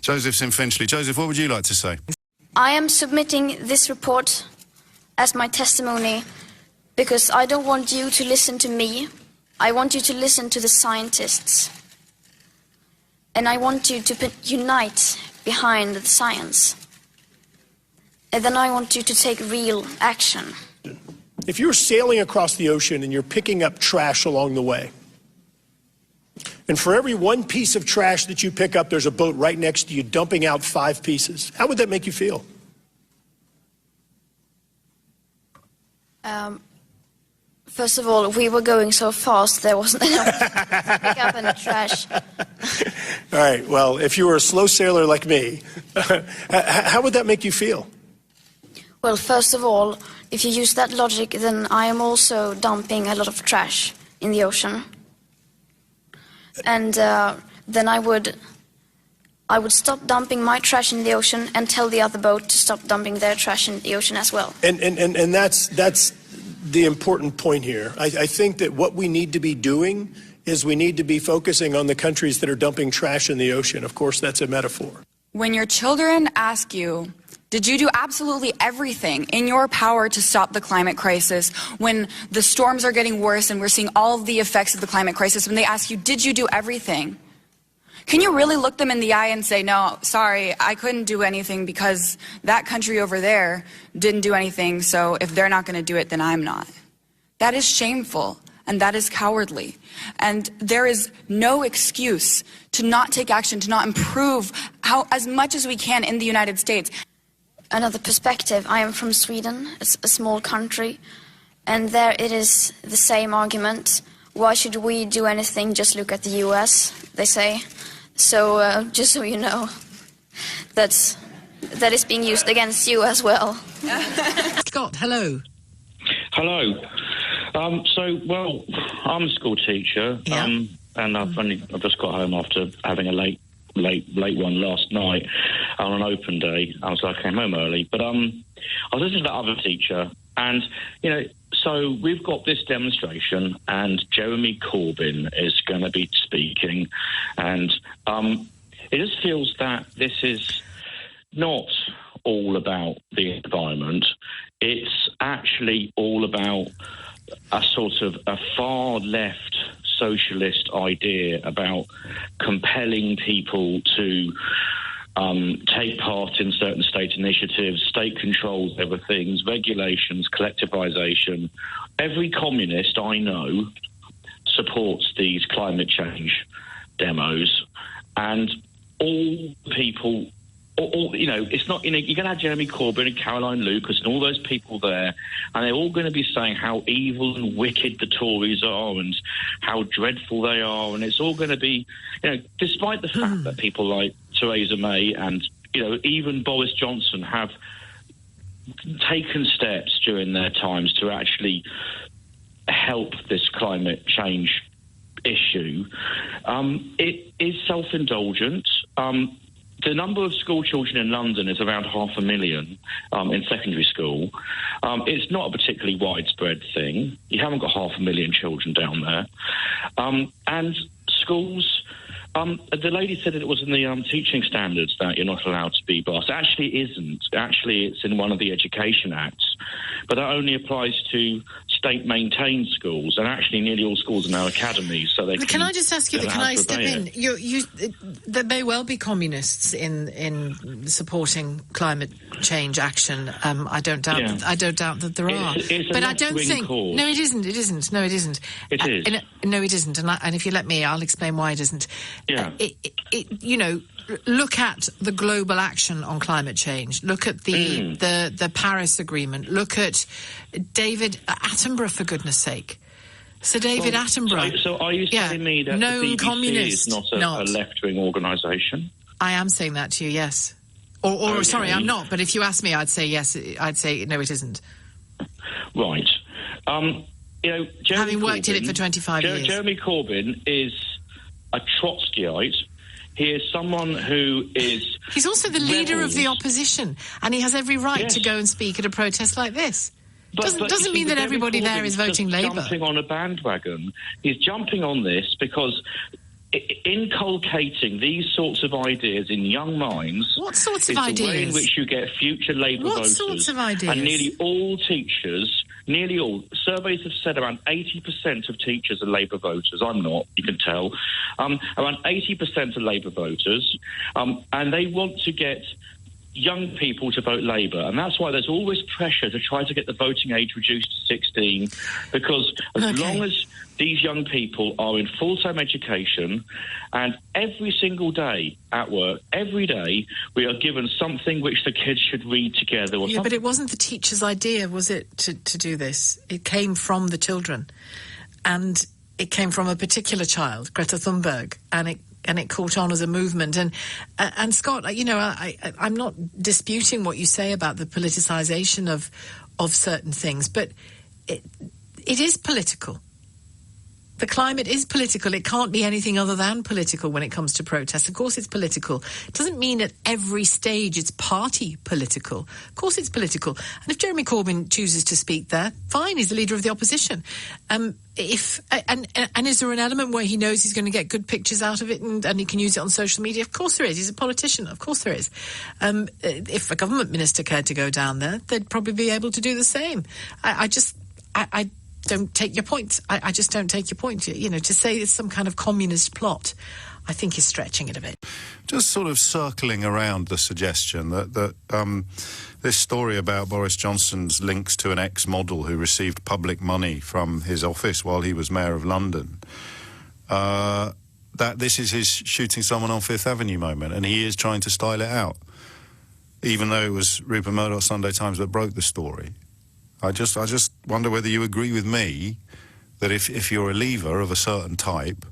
Joseph's in Finchley. Joseph, what would you like to say? I am submitting this report as my testimony because I don't want you to listen to me. I want you to listen to the scientists. And I want you to unite behind the science. And then I want you to take real action. If you're sailing across the ocean and you're picking up trash along the way, and for every one piece of trash that you pick up, there's a boat right next to you dumping out 5 pieces. How would that make you feel? First of all, we were going so fast, there wasn't enough to pick up in the trash. All right, well, if you were a slow sailor like me, how would that make you feel? Well, first of all, if you use that logic, then I am also dumping a lot of trash in the ocean. And then I would stop dumping my trash in the ocean and tell the other boat to stop dumping their trash in the ocean as well. And that's the important point here. I think that what we need to be doing is we need to be focusing on the countries that are dumping trash in the ocean. Of course, that's a metaphor. When your children ask you, did you do absolutely everything in your power to stop the climate crisis, when the storms are getting worse and we're seeing all of the effects of the climate crisis, when they ask you, did you do everything? Can you really look them in the eye and say, no, sorry, I couldn't do anything because that country over there didn't do anything, so if they're not going to do it, then I'm not? That is shameful, and that is cowardly. And there is no excuse to not take action, to not improve as much as we can in the United States. Another perspective, I am from Sweden, it's a small country, and there it is the same argument. Why should we do anything? Just look at the US, they say. So just so you know, that is being used against you as well. Scott, hello. Hello. Well, I'm a school teacher, and I've just got home after having a late one last night on an open day. I came home early, but I was listening to that other teacher, and so we've got this demonstration, and Jeremy Corbyn is going to be speaking, and it just feels that this is not all about the environment. It's actually all about a sort of a far left socialist idea about compelling people to take part in certain state initiatives, state controls over things, regulations, collectivization. Every communist I know supports these climate change demos, and all people, it's not, you're going to have Jeremy Corbyn and Caroline Lucas and all those people there, and they're all going to be saying how evil and wicked the Tories are and how dreadful they are, and it's all going to be, despite the fact that people like Theresa May and, even Boris Johnson have taken steps during their times to actually help this climate change issue. It is self-indulgent. The number of school children in London is around 500,000 in secondary school. It's not a particularly widespread thing. You haven't got 500,000 children down there. And schools, the lady said that it was in the teaching standards that you're not allowed to be biased. Actually, it isn't. Actually, it's in one of the Education Acts. But that only applies to state-maintained schools, and actually nearly all schools are now academies, so they can I just ask you, can I step in? There may well be communists in supporting climate change action. I don't doubt that there are. But I don't think... Cause. No, it isn't. It isn't. No, it isn't. It is. No, it isn't. And if you let me, I'll explain why it isn't. Yeah. Look at the global action on climate change. Look at the Paris Agreement. Look at David Attenborough, for goodness sake. Sir David Attenborough. So are you telling me that the BBC is not a left-wing organisation? I am saying that to you, yes. Or okay. Sorry, I'm not. But if you ask me, I'd say yes. I'd say no, it isn't. Right. Having worked in it for 25 years. Jeremy Corbyn is a Trotskyite. He is someone who is... He's also the leader of the opposition, and he has every right to go and speak at a protest like this. Doesn't mean that everybody there is voting Labour. Jumping on a bandwagon. He's jumping on this because inculcating these sorts of ideas in young minds... What sorts of ideas? The way in which you get future Labour voters. What sorts of ideas? And nearly all teachers... Nearly all. Surveys have said around 80% of teachers are Labour voters. I'm not, you can tell. Around 80% are Labour voters. And they want to get young people to vote Labour, and that's why there's always pressure to try to get the voting age reduced to 16, because as long as these young people are in full-time education, and every single day at work, every day, we are given something which the kids should read together. Or but it wasn't the teacher's idea, was it, to do this? It came from the children, and it came from a particular child, Greta Thunberg, and it caught on as a movement. And Scott, you know, I'm not disputing what you say about the politicisation of certain things, but it is political. The climate is political. It can't be anything other than political when it comes to protests. Of course it's political. It doesn't mean at every stage it's party political. Of course it's political. And if Jeremy Corbyn chooses to speak there, fine, he's the leader of the opposition. And is there an element where he knows he's going to get good pictures out of it and he can use it on social media? Of course there is. He's a politician. Of course there is. If a government minister cared to go down there, they'd probably be able to do the same. I don't take your point. I just don't take your point. You know, to say it's some kind of communist plot, I think is stretching it a bit. Just sort of circling around the suggestion that this story about Boris Johnson's links to an ex-model who received public money from his office while he was Mayor of London, that this is his shooting someone on Fifth Avenue moment, and he is trying to style it out, even though it was Rupert Murdoch's Sunday Times that broke the story. I just wonder whether you agree with me that if you're a leaver of a certain type,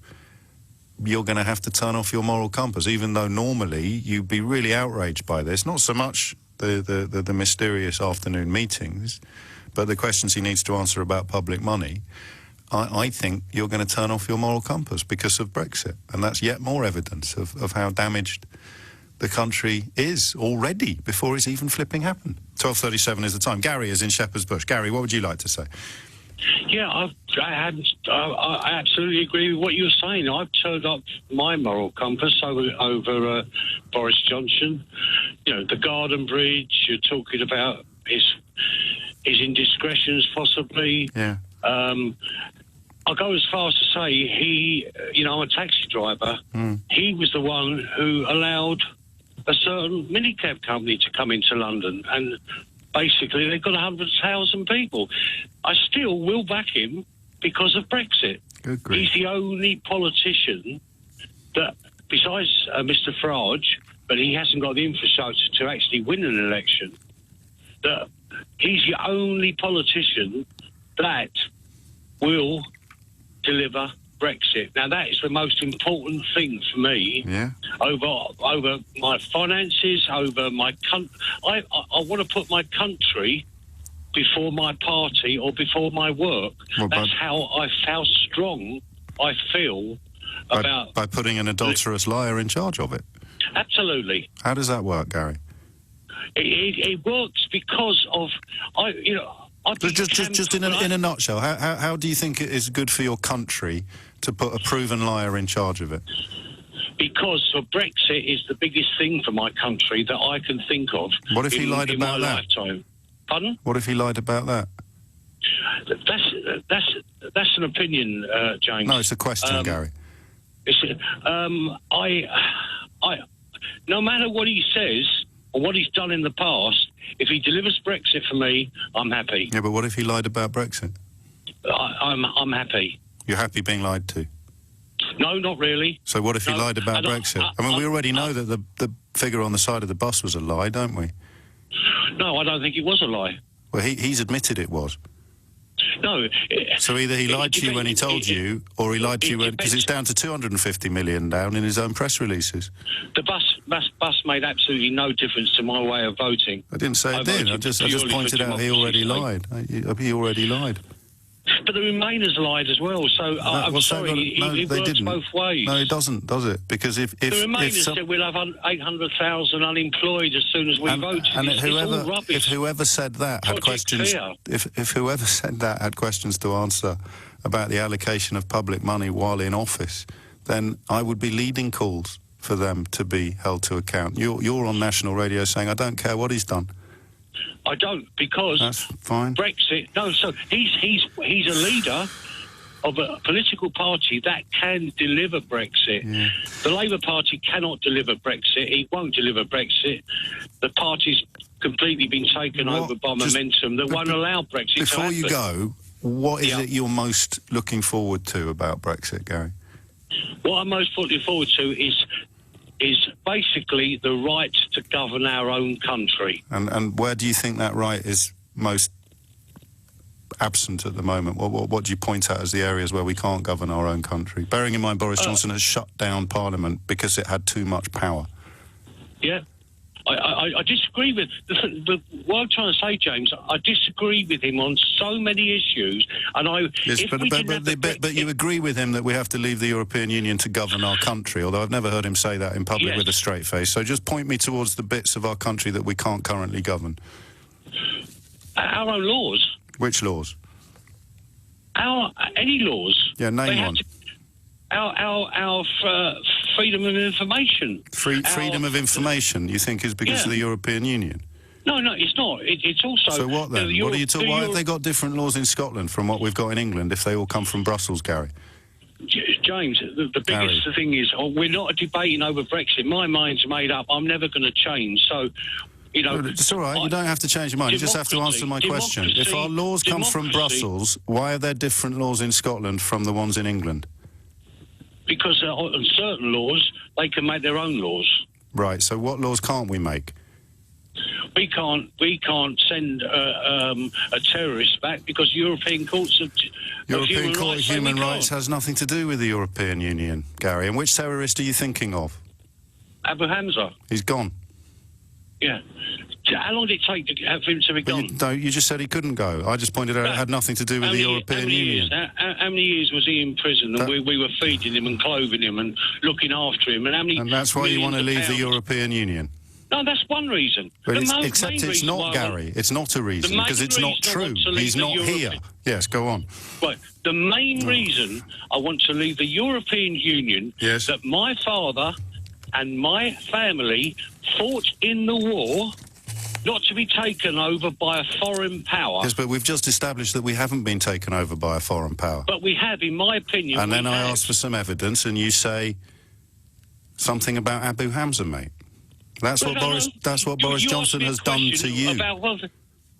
you're going to have to turn off your moral compass, even though normally you'd be really outraged by this. Not so much the mysterious afternoon meetings, but the questions he needs to answer about public money. I think you're going to turn off your moral compass because of Brexit, and that's yet more evidence of how damaged the country is already before it's even flipping happened. 12:37 is the time. Gary is in Shepherd's Bush. Gary, what would you like to say? Yeah, I absolutely agree with what you're saying. I've turned up my moral compass over Boris Johnson. You know, the Garden Bridge, you're talking about his indiscretions possibly. Yeah. I'll go as far as to say I'm a taxi driver. He was the one who allowed a certain minicab company to come into London, and basically they've got 100,000 people. I still will back him because of Brexit. Good grief. He's the only politician that, besides Mr Farage, but he hasn't got the infrastructure to actually win an election, that he's the only politician that will deliver Brexit. Now, that is the most important thing for me. Yeah. Over my finances, over my country. I want to put my country before my party or before my work. Well, that's how strong I feel about... By putting an adulterous liar in charge of it? Absolutely. How does that work, Gary? It works because of... Just in a nutshell, how do you think it is good for your country to put a proven liar in charge of it? Because Brexit is the biggest thing for my country that I can think of. What if he lied about my that? Lifetime. Pardon? What if he lied about that? That's an opinion, James. No, it's a question, Gary. No matter what he says or what he's done in the past, if he delivers Brexit for me, I'm happy. Yeah, but what if he lied about Brexit? I'm happy. You're happy being lied to? No, not really. So what if he lied about Brexit? I mean, we already know that the figure on the side of the bus was a lie, don't we? No, I don't think it was a lie. Well, he's admitted it was. No. So either he lied to you when he told you, or he lied to you because it's down to 250 million down in his own press releases. The bus made absolutely no difference to my way of voting. I didn't say it did. I just pointed out he already lied. He already lied. But the Remainers lied as well, so I'm sorry, it works both ways. No, it doesn't, does it? Because if the Remainers said we'll have 800,000 unemployed as soon as we vote, and it's all rubbish. If whoever said that had questions, if whoever said that had questions to answer about the allocation of public money while in office, then I would be leading calls for them to be held to account. You're on national radio saying I don't care what he's done. I don't, because that's fine. Brexit. No, so he's a leader of a political party that can deliver Brexit. Yeah. The Labour Party cannot deliver Brexit. It won't deliver Brexit. the party's completely been taken over by momentum that won't allow Brexit to happen. Before you go, what is it you're most looking forward to about Brexit, Gary? What I'm most looking forward to is basically the right to govern our own country. And where do you think that right is most absent at the moment? What do you point at as the areas where we can't govern our own country? Bearing in mind Boris Johnson has shut down Parliament because it had too much power. Yeah. I disagree with what I'm trying to say, James. I disagree with him on so many issues, and but you agree with him that we have to leave the European Union to govern our country. Although I've never heard him say that in public with a straight face. So just point me towards the bits of our country that we can't currently govern. Our own laws. Which laws? Any laws. Yeah, name one. Our freedom of information. Freedom of information, you think, is because of the European Union? No, it's not. It's also... So what then? What are you talking? Why have they got different laws in Scotland from what we've got in England if they all come from Brussels, Gary? James, the biggest thing is we're not debating over Brexit. My mind's made up. I'm never going to change. So... You know, it's all right. You don't have to change your mind. You just have to answer my question. If our laws come from Brussels, why are there different laws in Scotland from the ones in England? Because on certain laws, they can make their own laws. Right. So what laws can't we make? We can't send a terrorist back because European courts of European Court of Human Rights has nothing to do with the European Union, Gary. And which terrorist are you thinking of? Abu Hamza. He's gone. Yeah. How long did it take to have him to be gone? You just said he couldn't go. I just pointed out it had nothing to do with the European Union. How many years was he in prison? And we were feeding him and clothing him and looking after him. And that's why you want to leave the European Union? No, that's one reason. But except it's not, Gary. It's not a reason, because it's not true. He's not here. Yes, go on. Right. The main reason I want to leave the European Union is that my father and my family fought in the war not to be taken over by a foreign power. Yes, but we've just established that we haven't been taken over by a foreign power. But we have, in my opinion. And then I ask for some evidence, and you say something about Abu Hamza, mate. That's what Boris Johnson has done to you.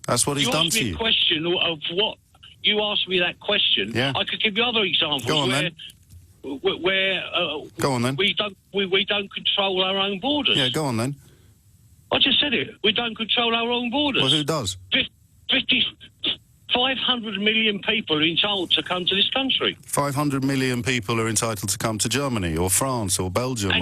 That's what he's done to you. Question of what you asked me that question. Yeah. I could give you other examples. Go on, then. Go on, then. We don't control our own borders. Yeah, go on, then. I just said it. We don't control our own borders. Well, who does? 500 million people are entitled to come to this country. 500 million people are entitled to come to Germany or France or Belgium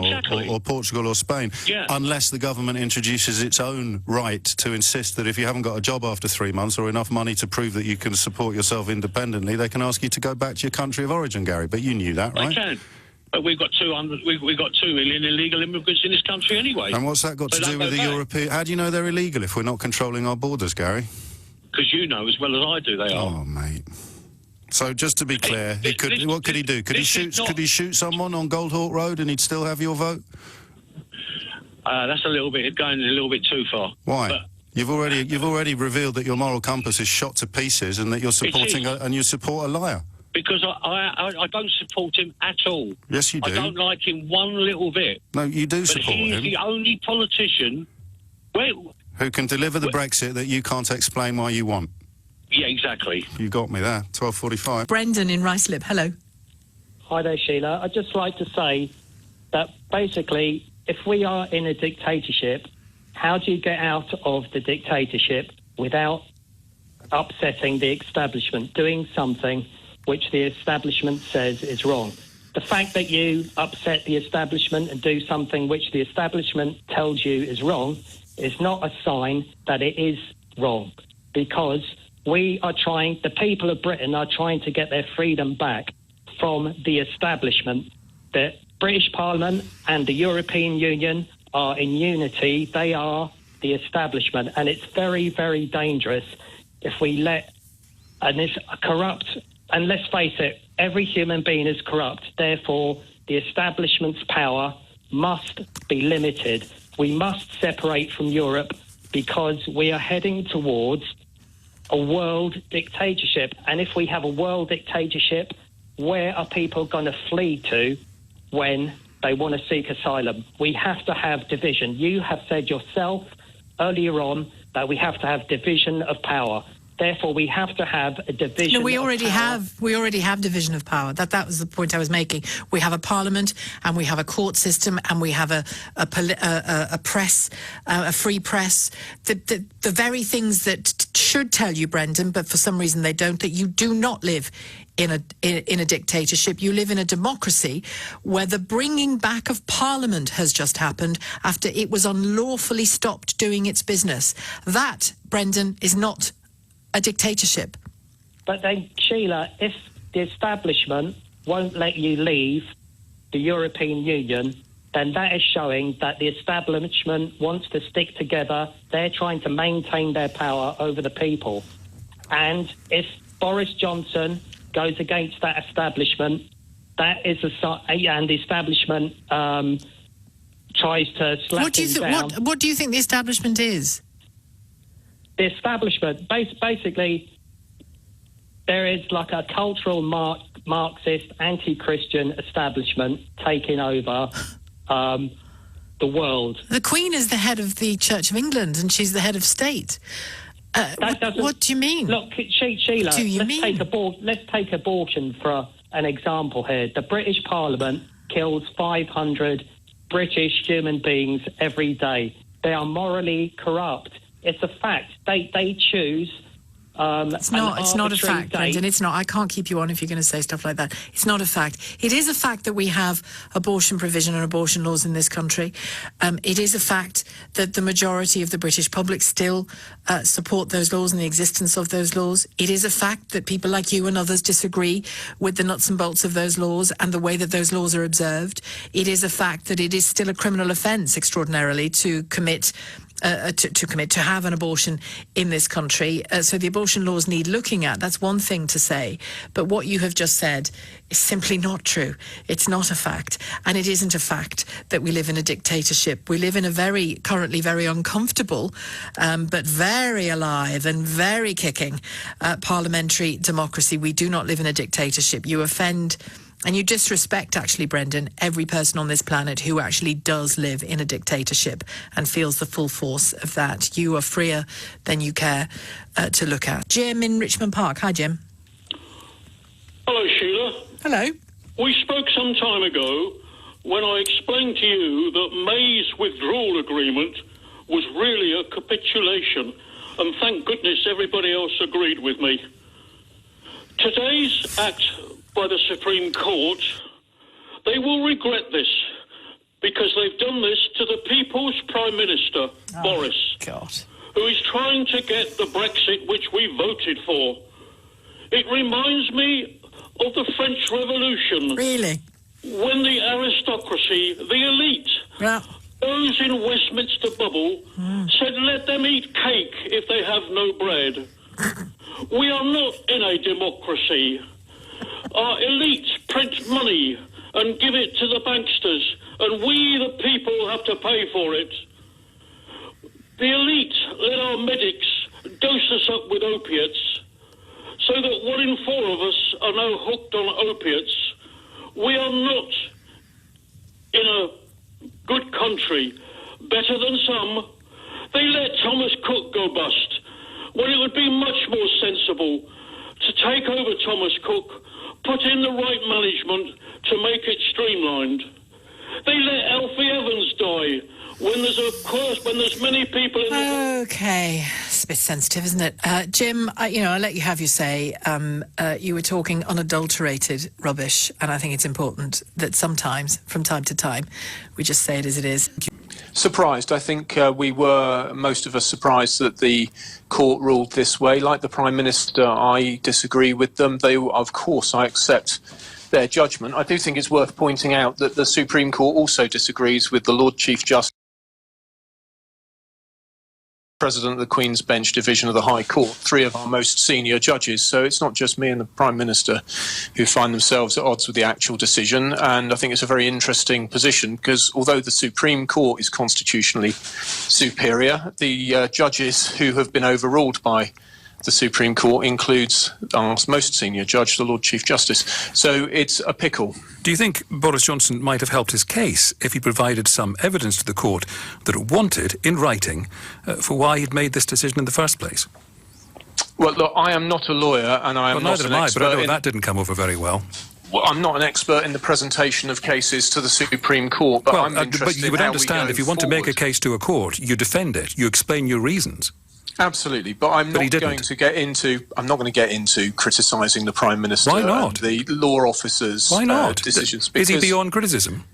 or Portugal or Spain, unless the government introduces its own right to insist that if you haven't got a job after 3 months or enough money to prove that you can support yourself independently, they can ask you to go back to your country of origin, Gary. But you knew that, right? They can. But we've got 2 million illegal immigrants in this country anyway. And what's that got to do with the European... How do you know they're illegal if we're not controlling our borders, Gary? Because you know as well as I do they are. Oh, mate. So just to be clear, what could he do? Could he shoot someone on Goldhawk Road and he'd still have your vote? That's going a little bit too far. Why? But you've already revealed that your moral compass is shot to pieces and that you're supporting you support a liar. Because I don't support him at all. Yes, you do. I don't like him one little bit. No, you do support him. But he's the only politician who can deliver the Brexit that you can't explain why you want. Yeah, exactly. You got me there. 12:45. Brendan in Ruislip. Hello. Hi there, Sheila. I'd just like to say that basically, if we are in a dictatorship, how do you get out of the dictatorship without upsetting the establishment, doing something which the establishment says is wrong? The fact that you upset the establishment and do something which the establishment tells you is wrong is not a sign that it is wrong, because the people of Britain are trying to get their freedom back from the establishment. The British Parliament and the European Union are in unity. They are the establishment, and it's very, very dangerous if we let this corrupt. And let's face it, every human being is corrupt. Therefore, the establishment's power must be limited. We must separate from Europe because we are heading towards a world dictatorship. And if we have a world dictatorship, where are people going to flee to when they want to seek asylum? We have to have division. You have said yourself earlier on that we have to have division of power. Therefore, we have to have a division. No, we already have division of power. That was the point I was making. We have a parliament, and we have a court system, and we have a press, a free press. The very things that should tell you, Brendan, but for some reason they don't, that you do not live in a dictatorship. You live in a democracy where the bringing back of Parliament has just happened after it was unlawfully stopped doing its business. That, Brendan, is not a dictatorship. But then, Sheila, if the establishment won't let you leave the European Union, then that is showing that the establishment wants to stick together. They're trying to maintain their power over the people. And if Boris Johnson goes against that establishment, that is and the establishment tries to slap him down. What do you think the establishment is? The establishment, basically, there is like a cultural Marxist, anti-Christian establishment taking over the world. The Queen is the head of the Church of England, and she's the head of state. What do you mean? Look, Sheila, let's take abortion for an example here. The British Parliament kills 500 British human beings every day. They are morally corrupt. It's a fact. They choose. It's not a fact, Brendan. It's not. I can't keep you on if you're going to say stuff like that. It's not a fact. It is a fact that we have abortion provision and abortion laws in this country. It is a fact that the majority of the British public still support those laws and the existence of those laws. It is a fact that people like you and others disagree with the nuts and bolts of those laws and the way that those laws are observed. It is a fact that it is still a criminal offence, extraordinarily, to have an abortion in this country. So the abortion laws need looking at. That's one thing to say. But what you have just said is simply not true. It's not a fact. And it isn't a fact that we live in a dictatorship. We live in a currently very uncomfortable, but very alive and very kicking parliamentary democracy. We do not live in a dictatorship. You offend and you disrespect, actually, Brendan, every person on this planet who actually does live in a dictatorship and feels the full force of that. You are freer than you care to look at. Jim in Richmond Park. Hi, Jim. Hello, Sheila. Hello. We spoke some time ago when I explained to you that May's withdrawal agreement was really a capitulation, and thank goodness everybody else agreed with me. Today's act by the Supreme Court, they will regret this because they've done this to the People's Prime Minister, Boris, who is trying to get the Brexit which we voted for. It reminds me of the French Revolution. Really? When the aristocracy, the elite, those in Westminster bubble, said let them eat cake if they have no bread. We are not in a democracy. Our elites print money and give it to the banksters, and we, the people, have to pay for it. The elite let our medics dose us up with opiates, so that 1 in 4 of us are now hooked on opiates. We are not in a good country, better than some. They let Thomas Cook go bust, when it would be much more sensible to take over Thomas Cook, put in the right management to make it streamlined. They let Alfie Evans die when there's many people in the... Okay, it's a bit sensitive, isn't it? Jim, I'll let you have your say. You were talking unadulterated rubbish, and I think it's important that sometimes, from time to time, we just say it as it is. Surprised. I think most of us surprised that the court ruled this way. Like the Prime Minister, I disagree with them. Of course, I accept their judgment. I do think it's worth pointing out that the Supreme Court also disagrees with the Lord Chief Justice, President of the Queen's Bench Division of the High Court, 3 of our most senior judges. So it's not just me and the Prime Minister who find themselves at odds with the actual decision. And I think it's a very interesting position because although the Supreme Court is constitutionally superior, the judges who have been overruled by the Supreme Court includes our most senior judge, the Lord Chief Justice. So it's a pickle. Do you think Boris Johnson might have helped his case if he provided some evidence to the court that it wanted, in writing, for why he'd made this decision in the first place? Well, look, I am not a lawyer, and I am not an expert. But I know that didn't come over very well. Well, I'm not an expert in the presentation of cases to the Supreme Court, but I'm interested but you would in how understand we if you go want to make a forward. case to a court, you defend it, you explain your reasons. Absolutely, but I'm not going to get into criticising the Prime Minister. Why not? And the law officers' Why not? Decisions. Is he beyond criticism?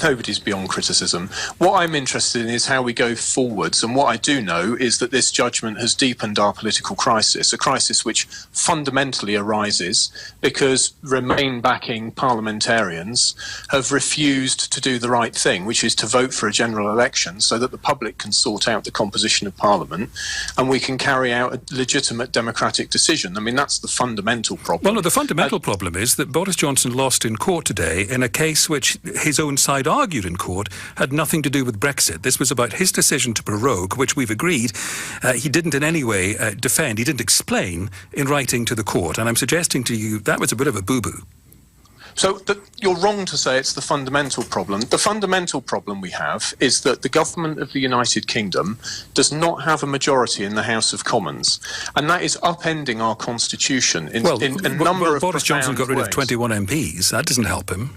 Nobody's beyond criticism. What I'm interested in is how we go forwards, and what I do know is that this judgment has deepened our political crisis, a crisis which fundamentally arises because Remain-backing parliamentarians have refused to do the right thing, which is to vote for a general election so that the public can sort out the composition of Parliament and we can carry out a legitimate democratic decision. I mean, that's the fundamental problem. Well, no, the fundamental problem is that Boris Johnson lost in court today in a case which his own side argued in court had nothing to do with Brexit. This was about his decision to prorogue, which we've agreed he didn't in any way defend. He didn't explain in writing to the court. And I'm suggesting to you that was a bit of a boo-boo. So you're wrong to say it's the fundamental problem. The fundamental problem we have is that the government of the United Kingdom does not have a majority in the House of Commons, and that is upending our constitution in a number of Boris Johnson got rid ways. of 21 MPs. That doesn't help him.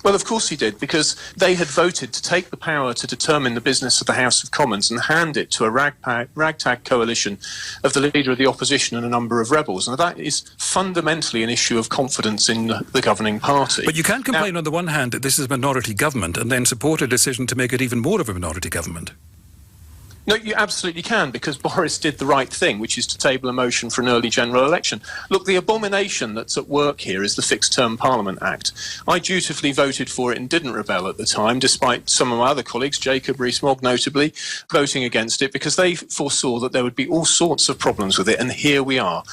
Well, of course he did, because they had voted to take the power to determine the business of the House of Commons and hand it to a ragtag coalition of the leader of the opposition and a number of rebels. And that is fundamentally an issue of confidence in the governing party. But you can't complain on the one hand that this is a minority government and then support a decision to make it even more of a minority government. No, you absolutely can, because Boris did the right thing, which is to table a motion for an early general election. Look, the abomination that's at work here is the Fixed Term Parliament Act. I dutifully voted for it and didn't rebel at the time, despite some of my other colleagues, Jacob Rees-Mogg notably, voting against it, because they foresaw that there would be all sorts of problems with it, and here we are.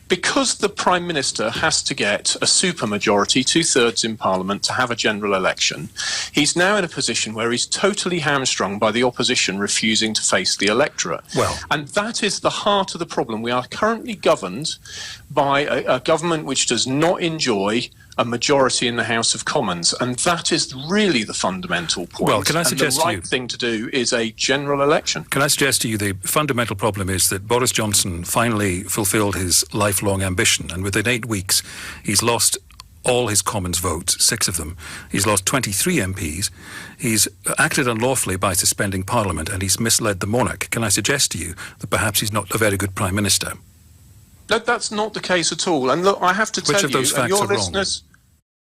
Because the Prime Minister has to get a supermajority, 2/3 in Parliament, to have a general election, he's now in a position where he's totally hamstrung by the opposition refusing to face the electorate. And that is the heart of the problem. We are currently governed by a government which does not enjoy a majority in the House of Commons, and that is really the fundamental point. Well, can I suggest the right thing to do is a general election. Can I suggest to you the fundamental problem is that Boris Johnson finally fulfilled his lifelong ambition, and within 8 weeks he's lost all his Commons votes, 6 of them. He's lost 23 MPs. He's acted unlawfully by suspending Parliament, and he's misled the monarch. Can I suggest to you that perhaps he's not a very good Prime Minister? No, that's not the case at all. And look, I have to tell you, which of those facts your are listeners.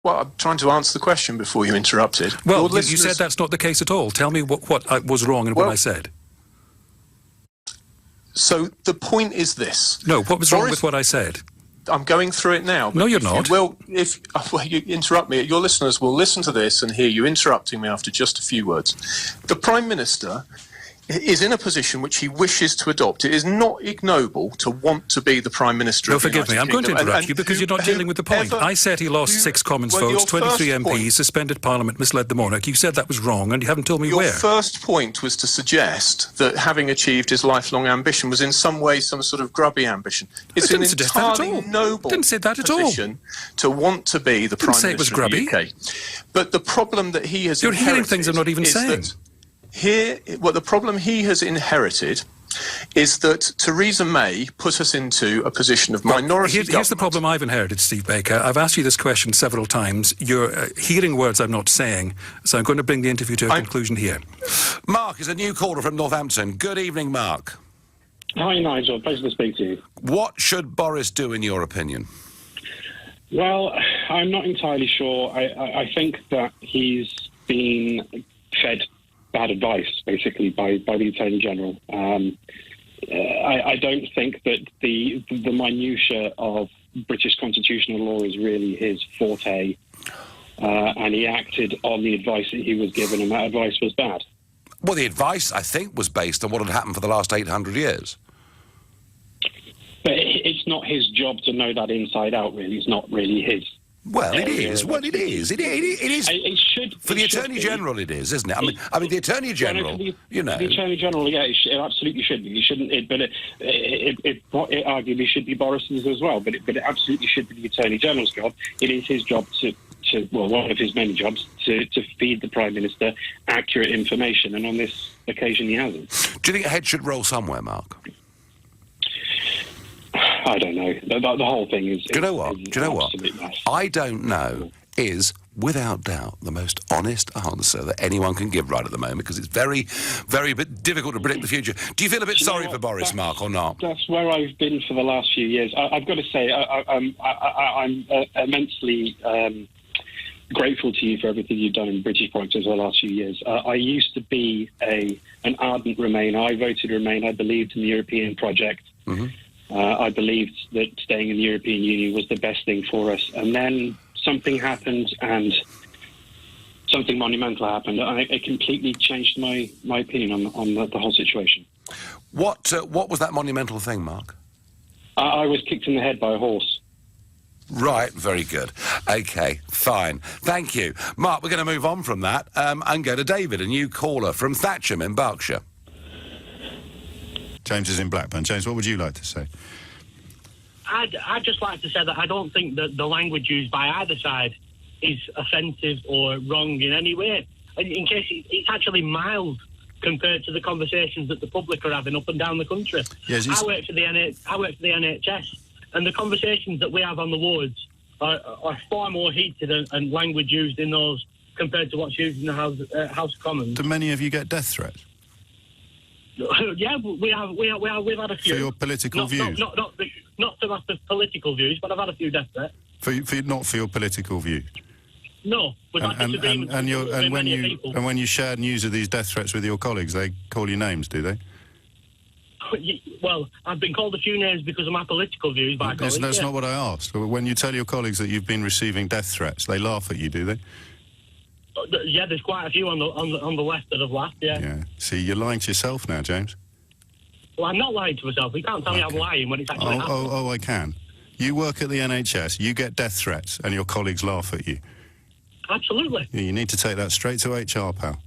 Well, I'm trying to answer the question before you interrupted. Well, you said that's not the case at all. Tell me what was wrong in what I said. So the point is this. No, what was wrong with what I said? I'm going through it now. No, you're not. Well, if you interrupt me, your listeners will listen to this and hear you interrupting me after just a few words. The Prime Minister is in a position which he wishes to adopt. It is not ignoble to want to be the Prime Minister of the United Kingdom. I'm going to interrupt you because you're not dealing with the point. I said he lost 6 Commons votes, 23 MPs, suspended Parliament, misled the monarch. You said that was wrong, and you haven't told me where. Your first point was to suggest that having achieved his lifelong ambition was in some way some sort of grubby ambition. It's an entirely noble position to want to be the Prime Minister of the UK. But the problem that he has inherited... You're hearing things I'm not even saying. The problem he has inherited is that Theresa May put us into a position of minority government. Here's the problem I've inherited, Steve Baker. I've asked you this question several times. You're hearing words I'm not saying, so I'm going to bring the interview to a conclusion here. Mark is a new caller from Northampton. Good evening, Mark. Hi, Nigel. Pleasure to speak to you. What should Boris do, in your opinion? Well, I'm not entirely sure. I think that he's been fed bad advice, basically, by the Attorney General. I don't think that the minutiae of British constitutional law is really his forte, and he acted on the advice that he was given, and that advice was bad. Well, the advice, I think, was based on what had happened for the last 800 years. But it's not his job to know that inside out, really. It's not really his Well, it is. Well, it is. It is. It should. For the Attorney General, it is, isn't it? I mean, the Attorney General, you know. The Attorney General, yeah, it absolutely should be. It shouldn't, but it arguably should be Boris's as well. But it absolutely should be the Attorney General's job. It is his job well, one of his many jobs, to feed the Prime Minister accurate information. And on this occasion, he hasn't. Do you think a head should roll somewhere, Mark? I don't know. The whole thing is... Do you know what? I don't know is, without doubt, the most honest answer that anyone can give right at the moment, because it's very, very difficult to predict the future. Do you feel a bit sorry for Boris, Mark, or not? That's where I've been for the last few years. I've got to say, I'm immensely grateful to you for everything you've done in British politics over the last few years. I used to be an ardent Remainer. I voted Remain. I believed in the European project. Mm-hmm. I believed that staying in the European Union was the best thing for us. And then something happened, and something monumental happened. It completely changed my opinion on the whole situation. What was that monumental thing, Mark? I was kicked in the head by a horse. Right, very good. OK, fine. Thank you. Mark, we're going to move on from that and go to David, a new caller from Thatcham in Berkshire. James is in Blackburn. James, what would you like to say? I'd just like to say that I don't think that the language used by either side is offensive or wrong in any way. In case it's actually mild compared to the conversations that the public are having up and down the country. Yes, I work for the NHS, and the conversations that we have on the wards are far more heated and language used in those compared to what's used in the House of Commons. Do many of you get death threats? Yeah, we've had a few. For your political views? Not to massive political views, but I've had a few death threats. Not for your political views? No, we've had disagreements with many people. And when you share news of these death threats with your colleagues, they call you names, do they? Well, I've been called a few names because of my political views by colleagues. That's not what I asked. When you tell your colleagues that you've been receiving death threats, they laugh at you, do they? Yeah, there's quite a few on the left that have laughed, yeah. Yeah. See, you're lying to yourself now, James. Well, I'm not lying to myself. You can't tell me I'm lying when it's actually happening. Oh, I can. You work at the NHS, you get death threats, and your colleagues laugh at you. Absolutely. Yeah, you need to take that straight to HR, pal.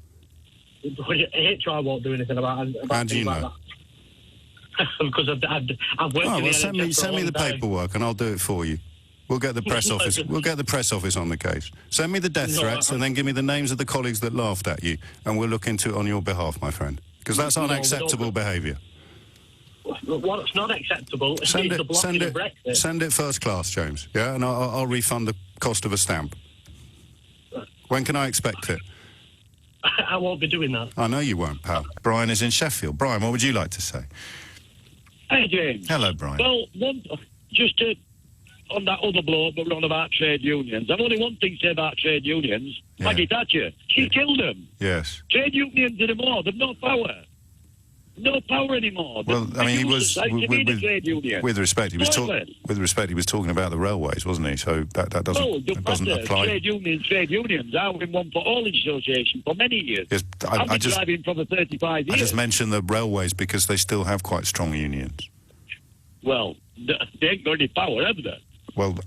HR won't do anything about How do you know? Like because I've worked in the NHS send me the paperwork, and I'll do it for you. We'll get the press office. We'll get the press office on the case. Send me the death threats, and then give me the names of the colleagues that laughed at you, and we'll look into it on your behalf, my friend. Because that's unacceptable behaviour. What's not acceptable is the blocking of Brexit. Send it first class, James. Yeah, and I'll refund the cost of a stamp. When can I expect it? I won't be doing that. I know you won't, pal. Brian is in Sheffield. Brian, what would you like to say? Hey, James. Hello, Brian. Well, just on that other bloke that were on about trade unions, I've only one thing to say about trade unions. Yeah. Maggie Thatcher, she killed them. Yes. Trade unions anymore, they've no power. No power anymore. Well, I mean, he was with respect. He was talking about the railways, wasn't he? So that doesn't apply. Trade unions. I've been one for Haulage Association for many years. Yes, I've been driving for 35 years. I just mentioned the railways because they still have quite strong unions. Well, they ain't got any power, have they? Well,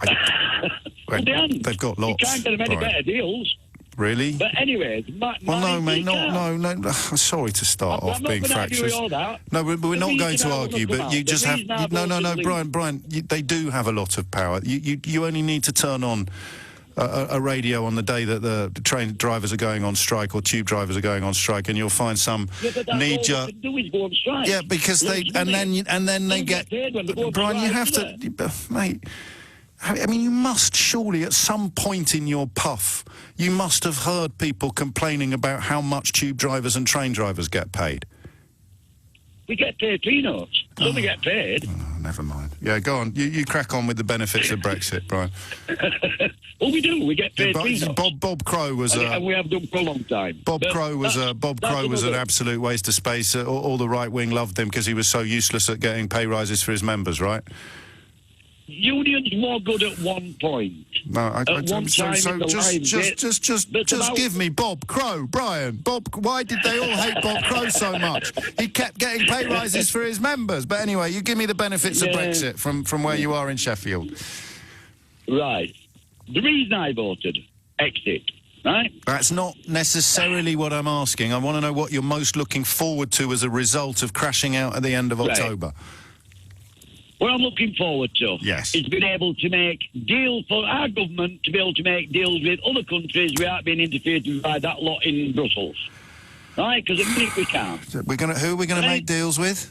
they've got lots. You can't get them any better deals. Really? But anyways, no, mate, no. Sorry to start off being fractious. No, we're not going to argue. But you just have no, Brian. They do have a lot of power. You only need to turn on a radio on the day that the train drivers are going on strike or tube drivers are going on strike, and you'll find some knee-jerk. Yeah, because they get. Brian, you have to, mate. I mean, you must surely, at some point in your puff, you must have heard people complaining about how much tube drivers and train drivers get paid. We get paid peanuts. So we get paid. Oh, never mind. Yeah, go on. You crack on with the benefits of Brexit, Brian. Well, we do. We get paid peanuts. Bob Crow was and we have done for a long time. Bob Crow was an absolute waste of space. All the right wing loved him because he was so useless at getting pay rises for his members, right? Unions were good at one point. No, just give me Bob Crow, Brian. Why did they all hate Bob Crow so much? He kept getting pay rises for his members. But anyway, you give me the benefits of Brexit from where you are in Sheffield. Right. the reason I voted, exit, right? That's not necessarily what I'm asking. I want to know what you're most looking forward to as a result of crashing out at the end of October. What I'm looking forward to is being able to make deals for our government to be able to make deals with other countries without being interfered with by that lot in Brussels. Right? Because at the minute we can't. Who are we going to make deals with?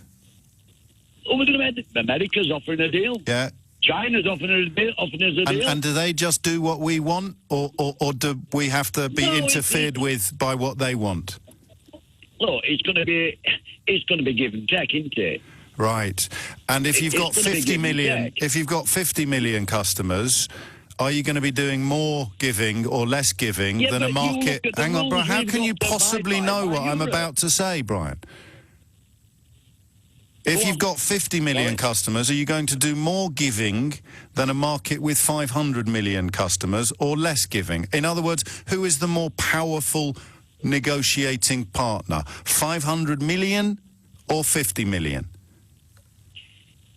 Oh, we're going to make... America's offering a deal. Yeah. China's offering us a deal. And do they just do what we want, or do we have to be interfered with by what they want? Look, it's going to be give and take, isn't it? Right. And if you've got 50 million customers, are you going to be doing more giving or less giving than a market? Hang on, Brian. How can you possibly know what I'm about to say, Brian? If you've got 50 million customers, are you going to do more giving than a market with 500 million customers, or less giving? In other words, who is the more powerful negotiating partner? 500 million or 50 million?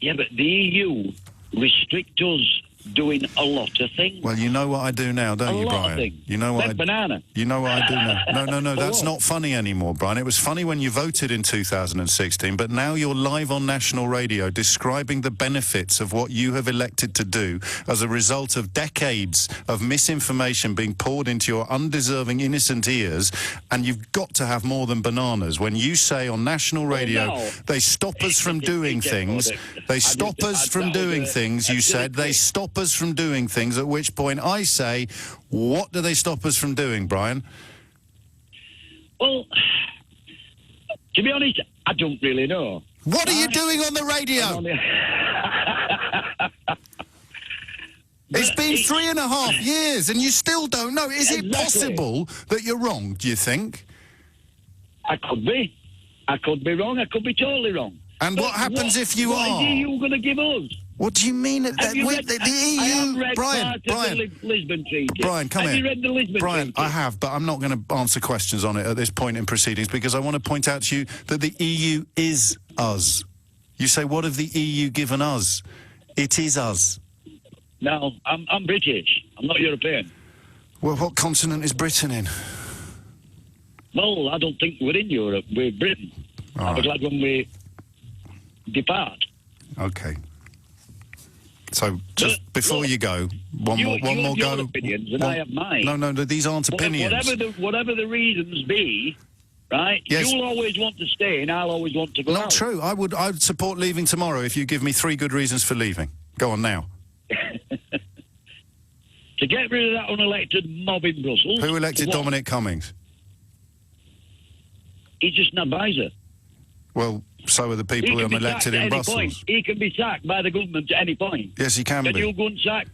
Yeah, but the EU restrict us doing a lot of things. Well, you know what I do now, don't you, Brian? You know what banana. You know what I do now. No, that's not funny anymore, Brian. It was funny when you voted in 2016, but now you're live on national radio describing the benefits of what you have elected to do as a result of decades of misinformation being poured into your undeserving, innocent ears, and you've got to have more than bananas. When you say on national radio, they stop us from doing things, they stop us from doing things, you said, they stop us from doing things, at which point I say, what do they stop us from doing, Brian? Well, to be honest, I don't really know. What are you doing on the radio? It's been 3.5 years and you still don't know. Is it possible that you're wrong, do you think? I could be. I could be wrong. I could be totally wrong. And what happens if you are? What is the EU going to give us? What do you mean? The EU, Brian, Lisbon Treaty. Brian, come here. Have you read the Lisbon Brian, Treaty? I have, but I'm not going to answer questions on it at this point in proceedings because I want to point out to you that the EU is us. You say, what have the EU given us? It is us. No, I'm British. I'm not European. Well, what continent is Britain in? Well, I don't think we're in Europe. We're Britain. I'll be glad when we depart. Okay. So, just before you go, one more go. Opinions and I have mine. No, these aren't opinions. Whatever the reasons be, right? Yes. You'll always want to stay, and I'll always want to go out. Not true. I'd support leaving tomorrow if you give me 3 good reasons for leaving. Go on now. To get rid of that unelected mob in Brussels. Who elected Dominic Cummings? He's just an advisor. Well, so are the people who are elected in Brussels. Point. He can be sacked by the government at any point. Yes, he can be. Can you go and sack?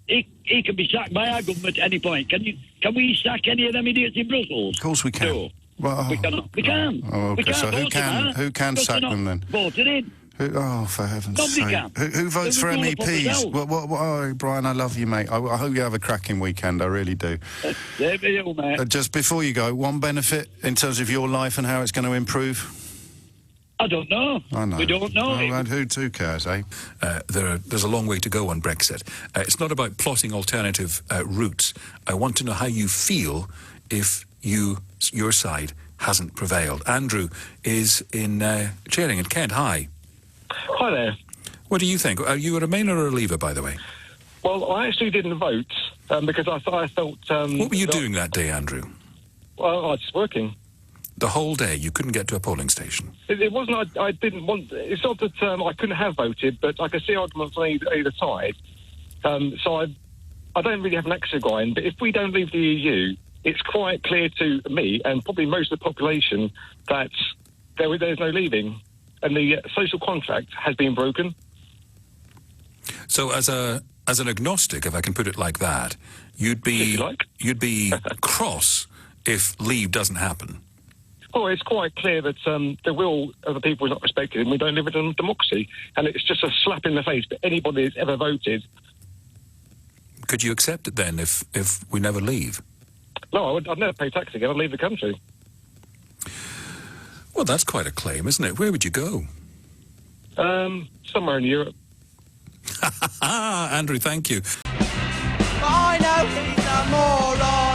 He can be sacked by our government at any point. Can we sack any of them idiots in Brussels? Of course we can. No. Well, we cannot. We can. Oh, okay. So who can sack them then? Voted in. For heaven's sake. Who votes for MEPs? Oh, Brian, I love you, mate. I hope you have a cracking weekend. I really do. Mate. Just before you go, one benefit in terms of your life and how it's going to improve? I don't know. I know. We don't know. And who cares, eh? There's a long way to go on Brexit. It's not about plotting alternative routes. I want to know how you feel if your side hasn't prevailed. Andrew is in Chairing in Kent. Hi. Hi there. What do you think? Are you a Remainer or a Leaver, by the way? Well, I actually didn't vote because I felt... what were you doing that day, Andrew? Well, I was just working. The whole day? You couldn't get to a polling station? It wasn't... I didn't want... It's not that I couldn't have voted, but I could see arguments on either side. So I don't really have an axe to grind, but if we don't leave the EU, it's quite clear to me, and probably most of the population, that there's no leaving. And the social contract has been broken. So, as an agnostic, if I can put it like that, you'd be cross if leave doesn't happen. Well, it's quite clear that the will of the people is not respected, and we don't live in a democracy. And it's just a slap in the face to anybody that's ever voted. Could you accept it then if we never leave? No, I'd never pay tax again. I'd leave the country. Well, that's quite a claim, isn't it? Where would you go? Somewhere in Europe. Andrew, thank you. but I know he's a moron.